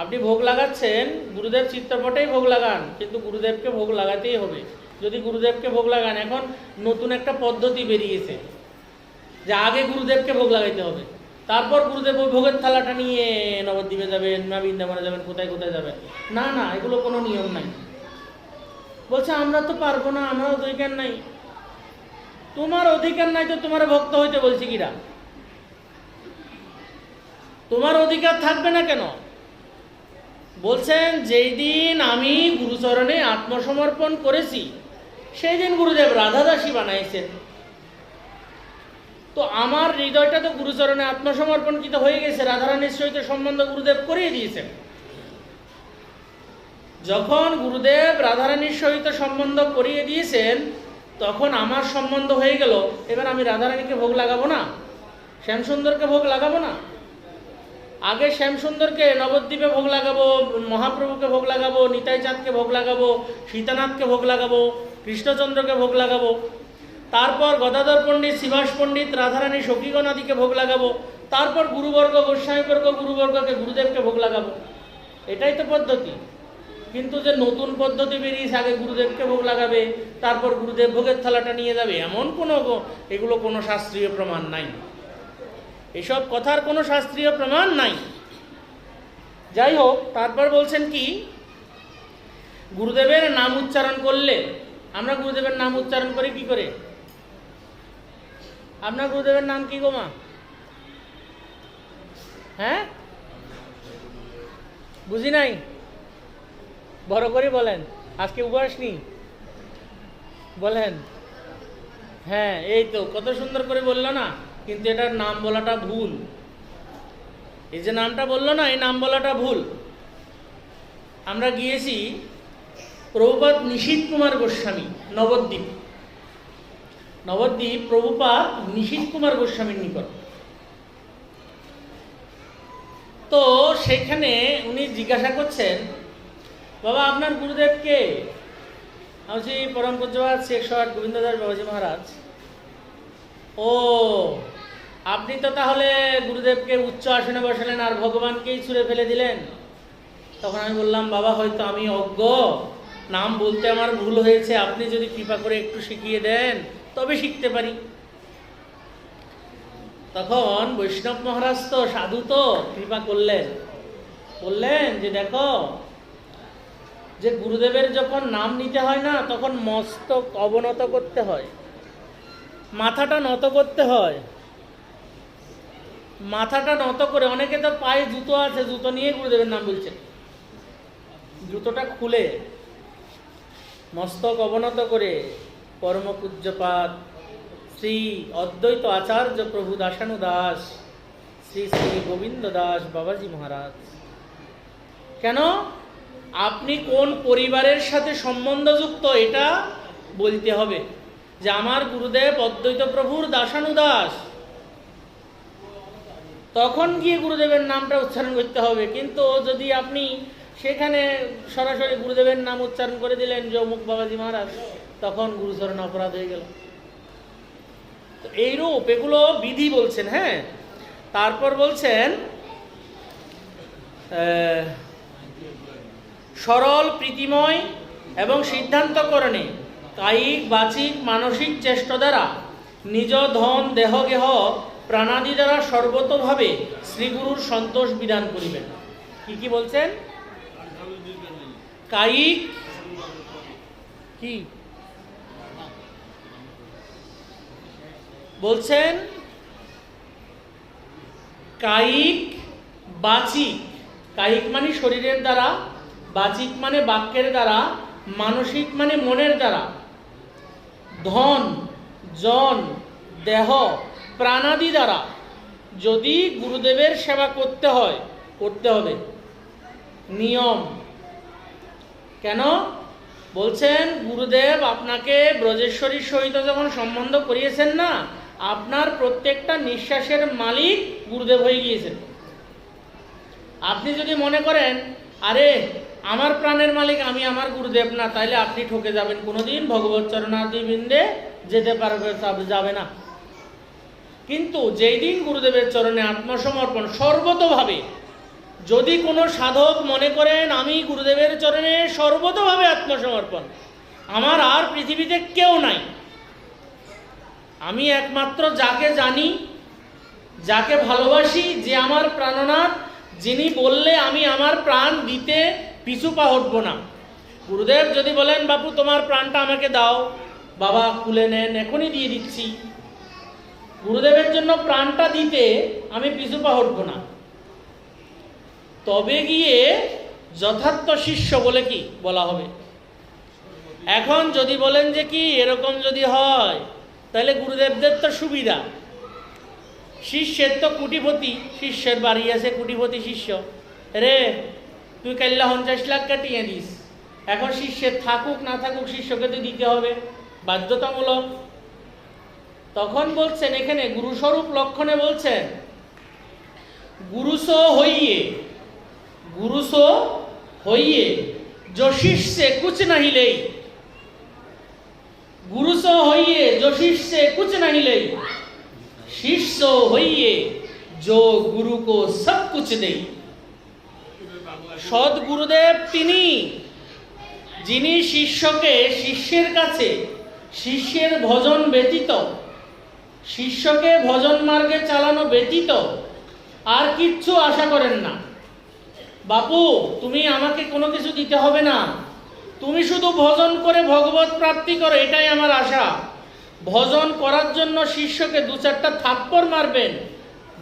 আপনি ভোগ লাগাচ্ছেন, গুরুদেব চিত্রপটেই ভোগ লাগান, কিন্তু গুরুদেবকে ভোগ লাগাতেই হবে। যদি গুরুদেবকে ভোগ লাগান, এখন নতুন একটা পদ্ধতি বেরিয়েছে যে আগে গুরুদেবকে ভোগ লাগাইতে হবে, তারপর গুরুদেব ওই ভোগের থালাটা নিয়ে নবদ্বীপে যাবেন, না বৃন্দাবনে যাবেন, কোথায় কোথায় যাবেন। না না, এগুলো কোনো নিয়ম নাই। বলছে আমরা তো পারবো না, আমার অধিকার নাই। তোমার অধিকার নাই তো তোমার ভক্ত হইতে বলছি কিরা? তোমার অধিকার থাকবে না কেন? বলছেন, যেই দিন আমি গুরুচরণে আত্মসমর্পণ করেছি, সেই দিন গুরুদেব রাধাদাসী বানাইছেন। তো আমার হৃদয়টা তো গুরুচরণে আত্মসমর্পণকৃত হয়ে গেছে, রাধারানীর সহিত সম্বন্ধ গুরুদেব করিয়ে দিয়েছেন। যখন গুরুদেব রাধারানীর সহিত সম্বন্ধ করিয়ে দিয়েছেন, তখন আমার সম্বন্ধ হয়ে গেল। এবার আমি রাধারানীকে ভোগ লাগাবো না? শ্যামসুন্দরকে ভোগ লাগাবো না? আগে শ্যামসুন্দরকে নবদ্বীপে ভোগ লাগাবো, মহাপ্রভুকে ভোগ লাগাবো, নিতাই চাঁদকে ভোগ লাগাবো, সীতানাথকে ভোগ লাগাবো, কৃষ্ণচন্দ্রকে ভোগ লাগাবো, তারপর গদাধর পণ্ডিত, শ্রীবাস পণ্ডিত, রাধারানী, সখীগণ আদিকে ভোগ লাগাবো, তারপর গুরুবর্গ, গোস্বামীবর্গ, গুরুবর্গকে, গুরুদেবকে ভোগ লাগাবো। এটাই তো পদ্ধতি। কিন্তু যে নতুন পদ্ধতি বেরিয়েছে, আগে গুরুদেবকে ভোগ লাগাবে, তারপর গুরুদেব ভোগের থালাটা নিয়ে যাবে, এমন এগুলো কোনো শাস্ত্রীয় প্রমাণ নাই। এসব কথার কোনো শাস্ত্রীয় প্রমাণ নাই। যাই হোক, তারপর বলছেন কি, গুরুদেবের নাম উচ্চারণ করলে, আমরা গুরুদেবের নাম উচ্চারণ করি কি করে? আপনার গুরুদেবের নাম কি গো মা? হ্যাঁ, বুঝি নাই, বড় করে বলেন। আজকে উপবাস নি, বলেন। হ্যাঁ, এই তো কত সুন্দর করে বললো না, কিন্তু এটার নাম বলাটা ভুল। এই যে নামটা বললো না, এই নাম বলাটা ভুল। আমরা গিয়েছি প্রভুপাদ নিশীথ কুমার গোস্বামী, নবদ্বীপ প্রভুপাদ নিশীথ কুমার গোস্বামীর নিকট। তো সেখানে উনি জিজ্ঞাসা করছেন, বাবা আপনার গুরুদেব কে? আমি বলছি পরম পূজ্যপাদ শ্রী 108 গোবিন্দ দাস বাবাজি মহারাজ। ও, আপনি তো তাহলে গুরুদেবকে উচ্চ আসনে বসালেন আর ভগবানকেই ছুঁড়ে ফেলে দিলেন। তখন আমি বললাম, বাবা হয়তো আমি অজ্ঞ, নাম বলতে আমার ভুল হয়েছে, আপনি যদি কৃপা করে একটু শিখিয়ে দেন তবে শিখতে পারি। তখন বৈষ্ণব মহারাজ তো সাধু, তো কৃপা করলেন, বললেন যে দেখো, যে গুরুদেবের যখন নাম নিতে হয় না, তখন মস্তক অবনত করতে হয়, মাথাটা নত করতে হয়। মাথাটা নত করে, অনেকে তো পায়ে জুতো আছে, জুতো নিয়ে গুরুদেবের নাম বলছে, জুতোটা খুলে মস্তক অবনত করে পরম পূজ্যপাদ শ্রী অদ্বৈত আচার্য প্রভু দাসানুদাস শ্রী শ্রী গোবিন্দ দাস বাবাজি মহারাজ। কেন? আপনি কোন পরিবারের সাথে সম্বন্ধযুক্ত এটা বলতে হবে, যে আমার গুরুদেব অদ্বৈত প্রভুর দাসানুদাস, তখন গিয়ে গুরুদেবের নামটা উচ্চারণ করতে হবে। কিন্তু যদি আপনি সেখানে সরাসরি গুরুদেবের নাম উচ্চারণ করে দিলেন যে অমুক বাবাজি মহারাজ, তখন গুরুচরণে অপরাধ হয়ে গেল। তো এইরূপ এগুলো বিধি বলছেন। হ্যাঁ, তারপর বলছেন, সরল প্রীতিময় এবং সিদ্ধান্তকরণে কায়িক বাচিক মানসিক চেষ্টা দ্বারা নিজ ধন দেহগেহ প্রাণাদি দ্বারা সর্বতভাবে শ্রীগুরুর সন্তোষ বিধান করিবেন। কি কি বলছেন? কায়িক কি বলছেন? কায়িক, বাচিক। কায়িক মানে শরীরের দ্বারা, বাচিক মানে বাক্যের দ্বারা, মানসিক মানে মনের দ্বারা, ধন, জন, দেহ, প্রাণাদি দ্বারা যদি গুরুদেবের সেবা করতে হয়, করতে হবে। নিয়ম কেন বলছেন? গুরুদেব আপনাকে ব্রজেশ্বরীর সহিত যখন সম্বন্ধ করিয়েছেন না, আপনার প্রত্যেকটা নিঃশ্বাসের মালিক গুরুদেব হয়ে গিয়েছেন। আপনি যদি মনে করেন আরে আমার প্রাণের মালিক আমি, আমার গুরুদেব না, তাইলে আপনি ঠকে যাবেন, কোনোদিন ভগবত চরণাদি বৃন্দে যেতে যাবে না। কিন্তু যেই দিন গুরুদেবের চরণে আত্মসমর্পণ সর্বতভাবে, যদি কোনো সাধক মনে করেন আমি গুরুদেবের চরণে সর্বতভাবে আত্মসমর্পণ, আমার আর পৃথিবীতে কেউ নাই, আমি একমাত্র যাকে জানি, যাকে ভালোবাসি, যে আমার প্রাণনাথ, যিনি বললে আমি আমার প্রাণ দিতে পিছু পা হটবো না। গুরুদেব যদি বলেন বাপু তোমার প্রাণটা আমাকে দাও, বাবা খুলে নেন, এখনই দিয়ে দিচ্ছি। গুরুদেবের জন্য প্রাণটা দিতে আমি পিছু পা হটবো না। তবে গিয়ে যথার্থ শিষ্য বলে কি বলা হবে। এখন যদি বলেন যে কি এরকম যদি হয়, তাহলে গুরুদেবদের তো সুবিধা, শিষ্যের তো কোটিপতি, শিষ্যের বাড়ি আছে কোটিপতি শিষ্য, রে তুই কাল্লা 50 লাখ কাটিয়ে দিস। এখন শিষ্যের থাকুক না থাকুক শিষ্যকে তো দিতে হবে, বাধ্যতামূলক। তখন বলছেন এখানে গুরুস্বরূপ লক্ষণে বলছেন গুরুসো হইয়ে, গুরুসো হইয়ে जो शिष्य से कुछ नहीं ले, गुरुसो होइए जो शिष्य से कुछ नहीं ले, शिष्य होइए जो गुरु को सब कुछ दे। সৎ গুরুদেব তিনি, যিনি শিষ্যকে শিষ্যের কাছে শিষ্যের ভজন ব্যতীত, শিষ্যকে ভজন মার্গে চালানো ব্যতীত আর কিচ্ছু আশা করেন না। বাপু তুমি আমাকে কোনো কিছু দিতে হবে না, তুমি শুধু ভজন করে ভগবত প্রাপ্তি করো, এটাই আমার আশা। ভজন করার জন্য শিষ্যকে 2-4টা থাপ্পড় মারবেন,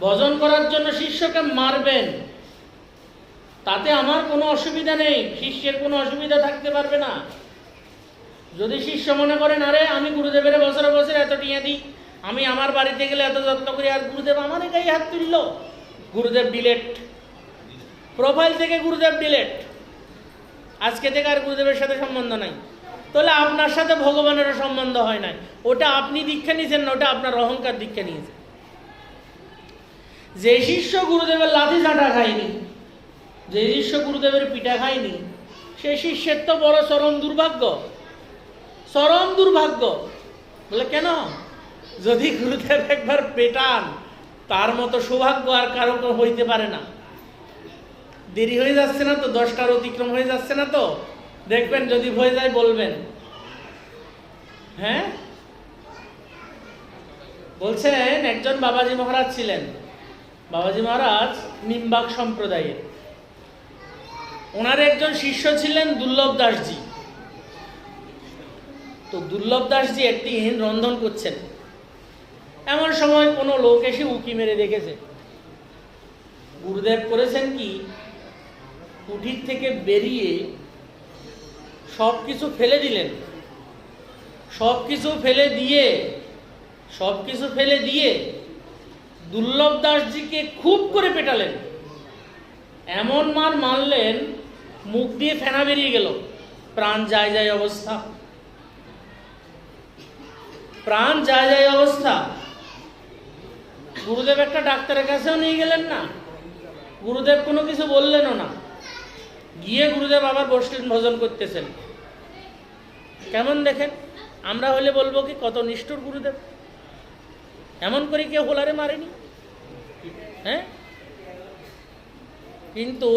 ভজন করার জন্য শিষ্যকে মারবেন, তাতে আমার কোনো অসুবিধা নেই, শিষ্যের কোনো অসুবিধা থাকতে পারবে না। যদি শিষ্য মনে করেন আরে আমি গুরুদেবের বছরে বছরে এত টিয়া দিই, আমি আমার বাড়িতে গেলে এত যত্ন করি, আর গুরুদেব আমার গায়ে হাত তুলল, গুরুদেব ডিলেট, প্রোফাইল থেকে গুরুদেব ডিলেট, আজকে থেকে আর গুরুদেবের সাথে সম্বন্ধ নাই, তাহলে আপনার সাথে ভগবানেরও সম্বন্ধ হয় নাই। ওটা আপনি দীক্ষা নিয়েছেন না, ওটা আপনার অহংকার দীক্ষা নিয়েছে। যে শিষ্য গুরুদেবের লাথি ঝাঁটা খায়নি, যে শিষ্য গুরুদেবের পিঠা খায়নি, সেই শিষ্যের তো বড় চরম দুর্ভাগ্য, চরম দুর্ভাগ্য। বলে কেন? যদি গুরুদেব একবার পেটান, তার মতো সৌভাগ্য আর কারো হইতে পারে না। দেরি হয়ে যাচ্ছে না তো, 10টার অতিক্রম হয়ে যাচ্ছে না তো, দেখবেন যদি হয়ে যায় বলবেন। হ্যাঁ বলছেন একজন বাবাজি মহারাজ ছিলেন, বাবাজি মহারাজ নিম্বাক সম্প্রদায়ের, ওনার একজন শিষ্য ছিলেন দুর্লভ দাসজি। তো দুর্লভ দাসজি একদিন রন্ধন করছেন, এমন সময় কোনো লোক এসে উকি মেরে দেখেছে। গুরুদেব করেছেন কি, কুঠির থেকে বেরিয়ে সব কিছু ফেলে দিলেন, সব কিছু ফেলে দিয়ে দুর্লভ দাসজিকে খুব করে পেটালেন, এমন মার মারলেন মুখ দিয়ে ফেনা বেরিয়ে গেল, প্রাণ যায় যায় অবস্থা, প্রাণ যায় যায় অবস্থা। গুরুদেব একটা ডাক্তারের কাছেও নিয়ে গেলেন না, গুরুদেব কোনো কিছু বললেনও না, গিয়ে গুরুদেব আবার বসলেন, ভজন করতেছেন। কেমন দেখেন, আমরা হলে বলবো কি কত নিষ্ঠুর গুরুদেব, এমন করে কেউ হোলারে মারেনি। হ্যাঁ কিন্তু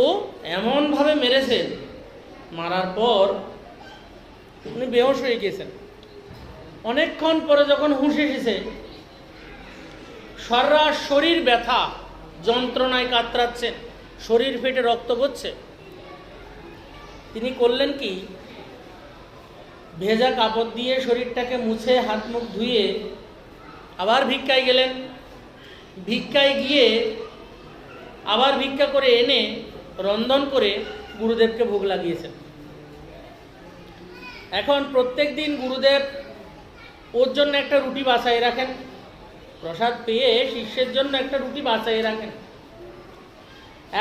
এমনভাবে মেরেছেন, মারার পর উনি বেহোশ হয়ে গেছেন। অনেকক্ষণ পরে যখন হুঁশ এসেছে, সারা শরীর ব্যথা, যন্ত্রণায় কাতরাচ্ছেন, শরীর ফেটে রক্ত পড়ছে। তিনি করলেন কি, ভেজা কাপড় দিয়ে শরীরটাকে মুছে হাত মুখ ধুয়ে আবার ভিক্ষায় গেলেন। ভিক্ষায় গিয়ে আবার ভিক্ষা করে এনে রন্ধন করে গুরুদেবকে ভোগ লাগিয়েছেন। এখন প্রত্যেক দিন গুরুদেব ওর জন্য একটা রুটি বাছাই রাখেন, প্রসাদ পেয়ে শিষ্যের জন্য একটা রুটি বাছাই রাখেন।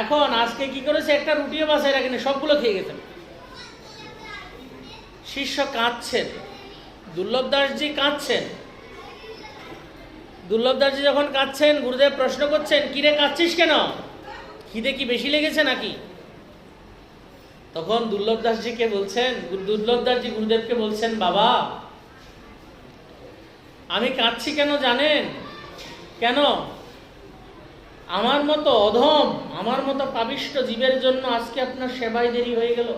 এখন আজকে কি করেছে, একটা রুটিও বাছাই রাখেনি, সবগুলো খেয়ে গেছেন। শিষ্য কাঁদছেন, দুর্লভ দাসজি কাঁদছেন। দুর্লভ দাসজি যখন কাঁদছেন, গুরুদেব প্রশ্ন করছেন, কিরে কাঁদছিস কেন, খিদে কি বেশি লেগেছে নাকি? তখন দুর্লভ দাসজি গুরুদেবকে বলছেন, বাবা আমি কাঁদছি কেন জানেন? কেন? আমার মতো অধম, আমার মতো পাপিষ্ঠ জীবের জন্য আজকে আপনার সেবায় দেরি হয়ে গেল।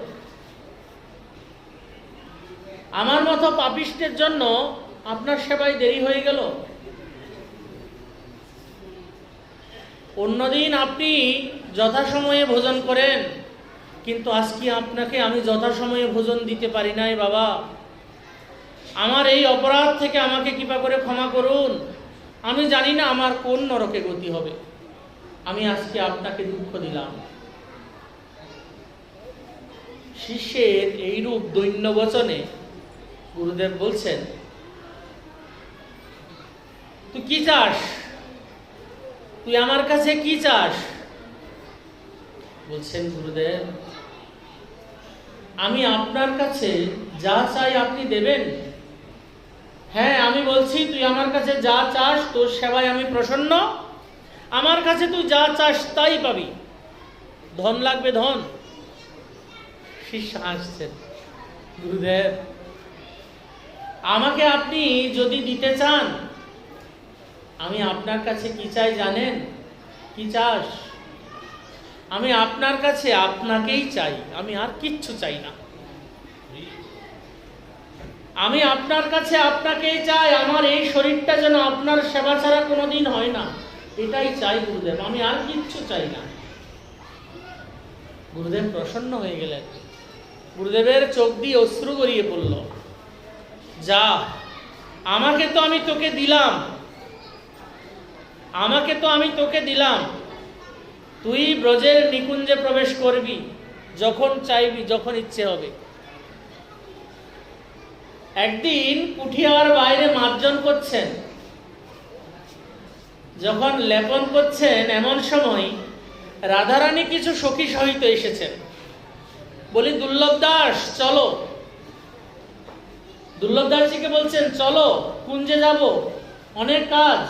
আমার মতো পাপিষ্টের জন্য আপনার সেবায় দেরি হয়ে গেল। অন্যদিন আপনি যথাসময়ে ভোজন করেন, কিন্তু আজকে আপনাকে আমি যথাসময়ে ভোজন দিতে পারি নাই বাবা। আমার এই অপরাধ থেকে আমাকে কৃপা করে ক্ষমা করুন। আমি জানি না আমার কোন নরকে গতি হবে, আমি আজকে আপনাকে দুঃখ দিলাম। শিষ্যের এইরূপ দৈন্য বচনে গুরুদেব বলছেন, তুই কি চাস, তুই আমার কাছে কি চাস? বলছেন গুরুদেব, আমি আপনার কাছে যা চাই আপনি দেবেন। হ্যাঁ, আমি বলছি তুই আমার কাছে যা চাস, তোর সেবায় আমি প্রসন্ন। আমার কাছে তুই যা চাস তাই পাবি, ধন লাগবে ধন। শিষ্য হাসছেন, গুরুদেব আমাকে আপনি যদি দিতে চান, আমি আপনার কাছে কি চাই জানেন? কি চাস? আমি আপনার কাছে আপনাকেই চাই, আমি আর কিচ্ছু চাই না। আমি আপনার কাছে আপনাকেই চাই, আমার এই শরীরটা যেন আপনার সেবা ছাড়া কোনোদিন হয় না, এটাই চাই গুরুদেব, আমি আর কিচ্ছু চাই না। গুরুদেব প্রসন্ন হয়ে গেলেন। গুরুদেবের চোখ দিয়ে অশ্রু গড়িয়ে পড়ল। যা, আমাকে তো আমি তোকে দিলাম, তুই ব্রজের নিকুঞ্জে প্রবেশ করবি যখন চাইবি, যখন ইচ্ছে হবে। একদিন কুঠিয়ার বাইরে মার্জন করছেন, যখন লেপন করছেন, এমন সময় রাধারানী কিছু সখী সহিত এসেছেন। বলি, দুর্লভ দাস চলো। দুর্লভ দাসজিকে বলছেন, চলো কুঞ্জে যাব, অনেক কাজ।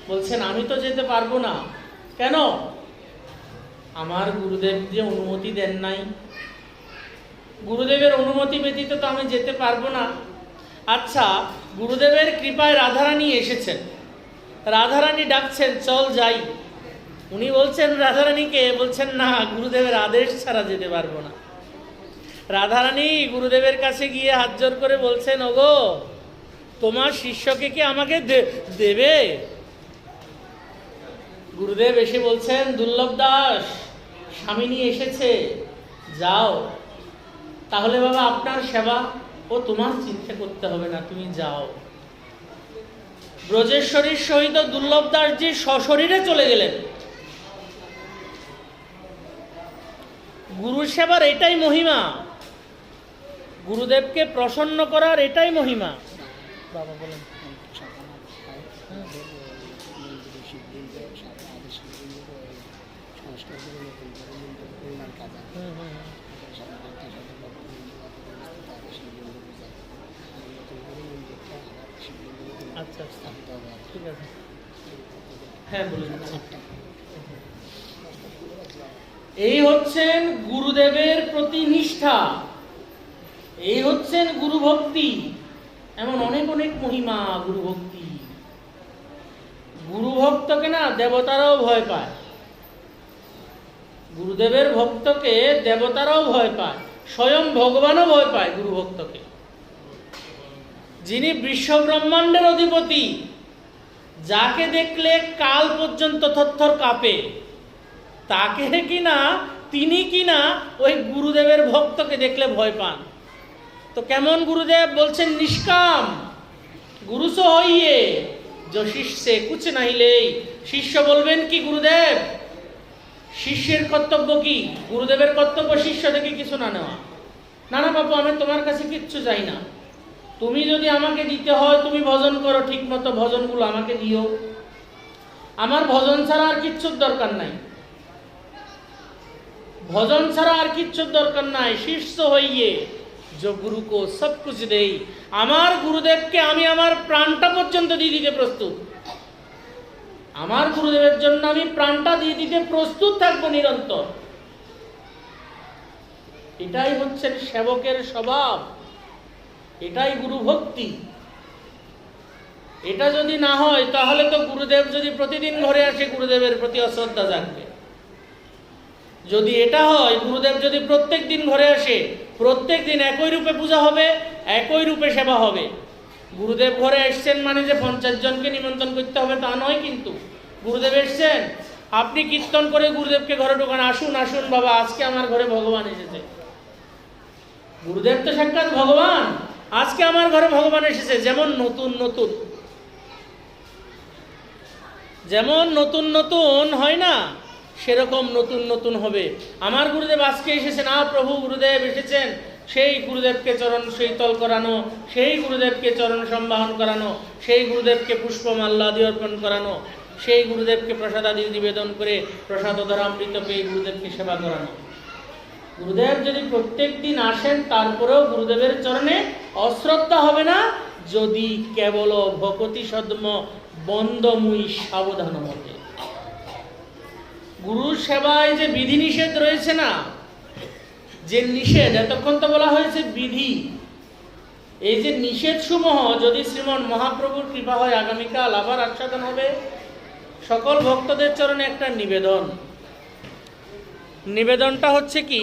বলছেন, আমি তো যেতে পারবো না। কেন? আমার গুরুদেব যে অনুমতি দেন নাই, গুরুদেবের অনুমতি ব্যতীত তো আমি যেতে পারবো না। আচ্ছা, গুরুদেবের কৃপায় রাধারানী এসেছেন, রাধারানী ডাকছেন, চল যাই। উনি বলছেন রাধারানীকে, বলছেন না, গুরুদেবের আদেশ ছাড়া যেতে পারবো না। রাধারানী গুরুদেবের কাছে গিয়ে হাত জোর করে বলছেন, ওগো তোমার শিষ্যকে কি আমাকে দেবে? গুরুদেব এসে বলছেন, দুর্লভ দাস স্বামিনী এসেছে, যাও। তাহলে বাবা আপনার সেবা ও তোমার চিন্তা করতে হবে না, তুমি যাও। ব্রজেশ্বরীর সহিত দুর্লভ দাসজি সশরীরে চলে গেলেন। গুরু সেবার এটাই মহিমা, গুরুদেবকে প্রসন্ন করার এটাই মহিমা। বাবা বলেন। আচ্ছা, ঠিক আছে, হ্যাঁ বলুন। এই হচ্ছেন গুরুদেবের প্রতি নিষ্ঠা, এই হচ্ছেন গুরু ভক্তি। এমন অনেক অনেক মহিমা গুরু ভক্তি। গুরু ভক্তকে না দেবতারাও ভয় পায়, গুরুদেবের ভক্তকে দেবতারাও ভয় পায়, স্বয়ং ভগবানও ভয় পায় গুরু ভক্তকে। যিনি বিশ্ব ব্রহ্মাণ্ডের অধিপতি, যাকে দেখলে কাল পর্যন্ত থরথর কাঁপে, তাকে কিনা তিনি কিনা ওই গুরুদেবের ভক্তকে দেখলে ভয় পান। তো কেমন গুরুদেব বলছেন, নিষ্কাম গুরু সো হইয়ে जो শিষ্যে কুছ নাহিলেই। শিষ্য বলবেন কি, গুরুদেব, শিষ্যের কর্তব্য কি? গুরুদেবের কর্তব্য শিষ্য থেকে কিছু না নেওয়া। না না বাবু, আমি তোমার কাছে কিচ্ছু চাই না, তুমি যদি আমাকে দিতে হয় তুমি ভজন করো, ঠিক মতো ভজনগুলো আমাকে দিও, আমার ভজন ছাড়া আর কিচ্ছুর দরকার নাই, ভজন ছাড়া আর কিচ্ছুর দরকার নাই। শিষ্য হইয়ে जो गुरु को सब कुछ দেই, আমার গুরুদেবকে আমি আমার প্রাণটা পর্যন্ত দিয়ে দিতে প্রস্তুত, আমার গুরুদেবের জন্য আমি প্রাণটা দিয়ে দিতে প্রস্তুত থাকবো নিরন্তর। এটাই হচ্ছে সেবকের স্বভাব, এটাই গুরু ভক্তি। এটা যদি না হয় তাহলে তো গুরুদেব যদি প্রতিদিন ঘরে আসে গুরুদেবের প্রতি অশ্রদ্ধা জাগবে। যদি এটা হয়, গুরুদেব যদি প্রত্যেক দিন ঘরে আসে, প্রত্যেক দিন একই রূপে পূজা হবে, একই রূপে সেবা হবে। গুরুদেব ঘরে এসছেন মানে যে 50 জনকে নিমন্ত্রণ করতে হবে তা নয়, কিন্তু গুরুদেব এসছেন, আপনি কীর্তন করে গুরুদেবকে ঘরে ঢোকান, আসুন আসুন বাবা, আজকে আমার ঘরে ভগবান এসেছে। গুরুদেব তো সাক্ষাৎ ভগবান, আজকে আমার ঘরে ভগবান এসেছে। যেমন নতুন নতুন হয় না, সেরকম নতুন নতুন হবে। আমার গুরুদেব আজকে এসেছেন, প্রভু গুরুদেব এসেছেন, সেই গুরুদেবকে চরণ শীতল করানো, সেই গুরুদেবকে চরণ সম্বাহন করানো, সেই গুরুদেবকে পুষ্পমাল্যাদি অর্পণ করানো, সেই গুরুদেবকে প্রসাদাদি নিবেদন করে প্রসাদ ধরামৃত পেয়ে গুরুদেবকে সেবা করানো। গুরুদেব যদি প্রত্যেক দিন আসেন তারপরেও গুরুদেবের চরণে অশ্রদ্ধা হবে না, যদি কেবল ভকতি সদ্ম বন্দমুই সাবধান মতে। গুরুর সেবায় যে বিধিনিষেধ রয়েছে না, যে নিষেধ, এতক্ষণ তো বলা হয়েছে বিধি, এই যে নিষেধ সমূহ যদি শ্রীমন মহাপ্রভুর কৃপা হয় আগামীকাল আবার আস্বাদন হবে। সকল ভক্তদের চরণে একটা নিবেদনটা হচ্ছে কি,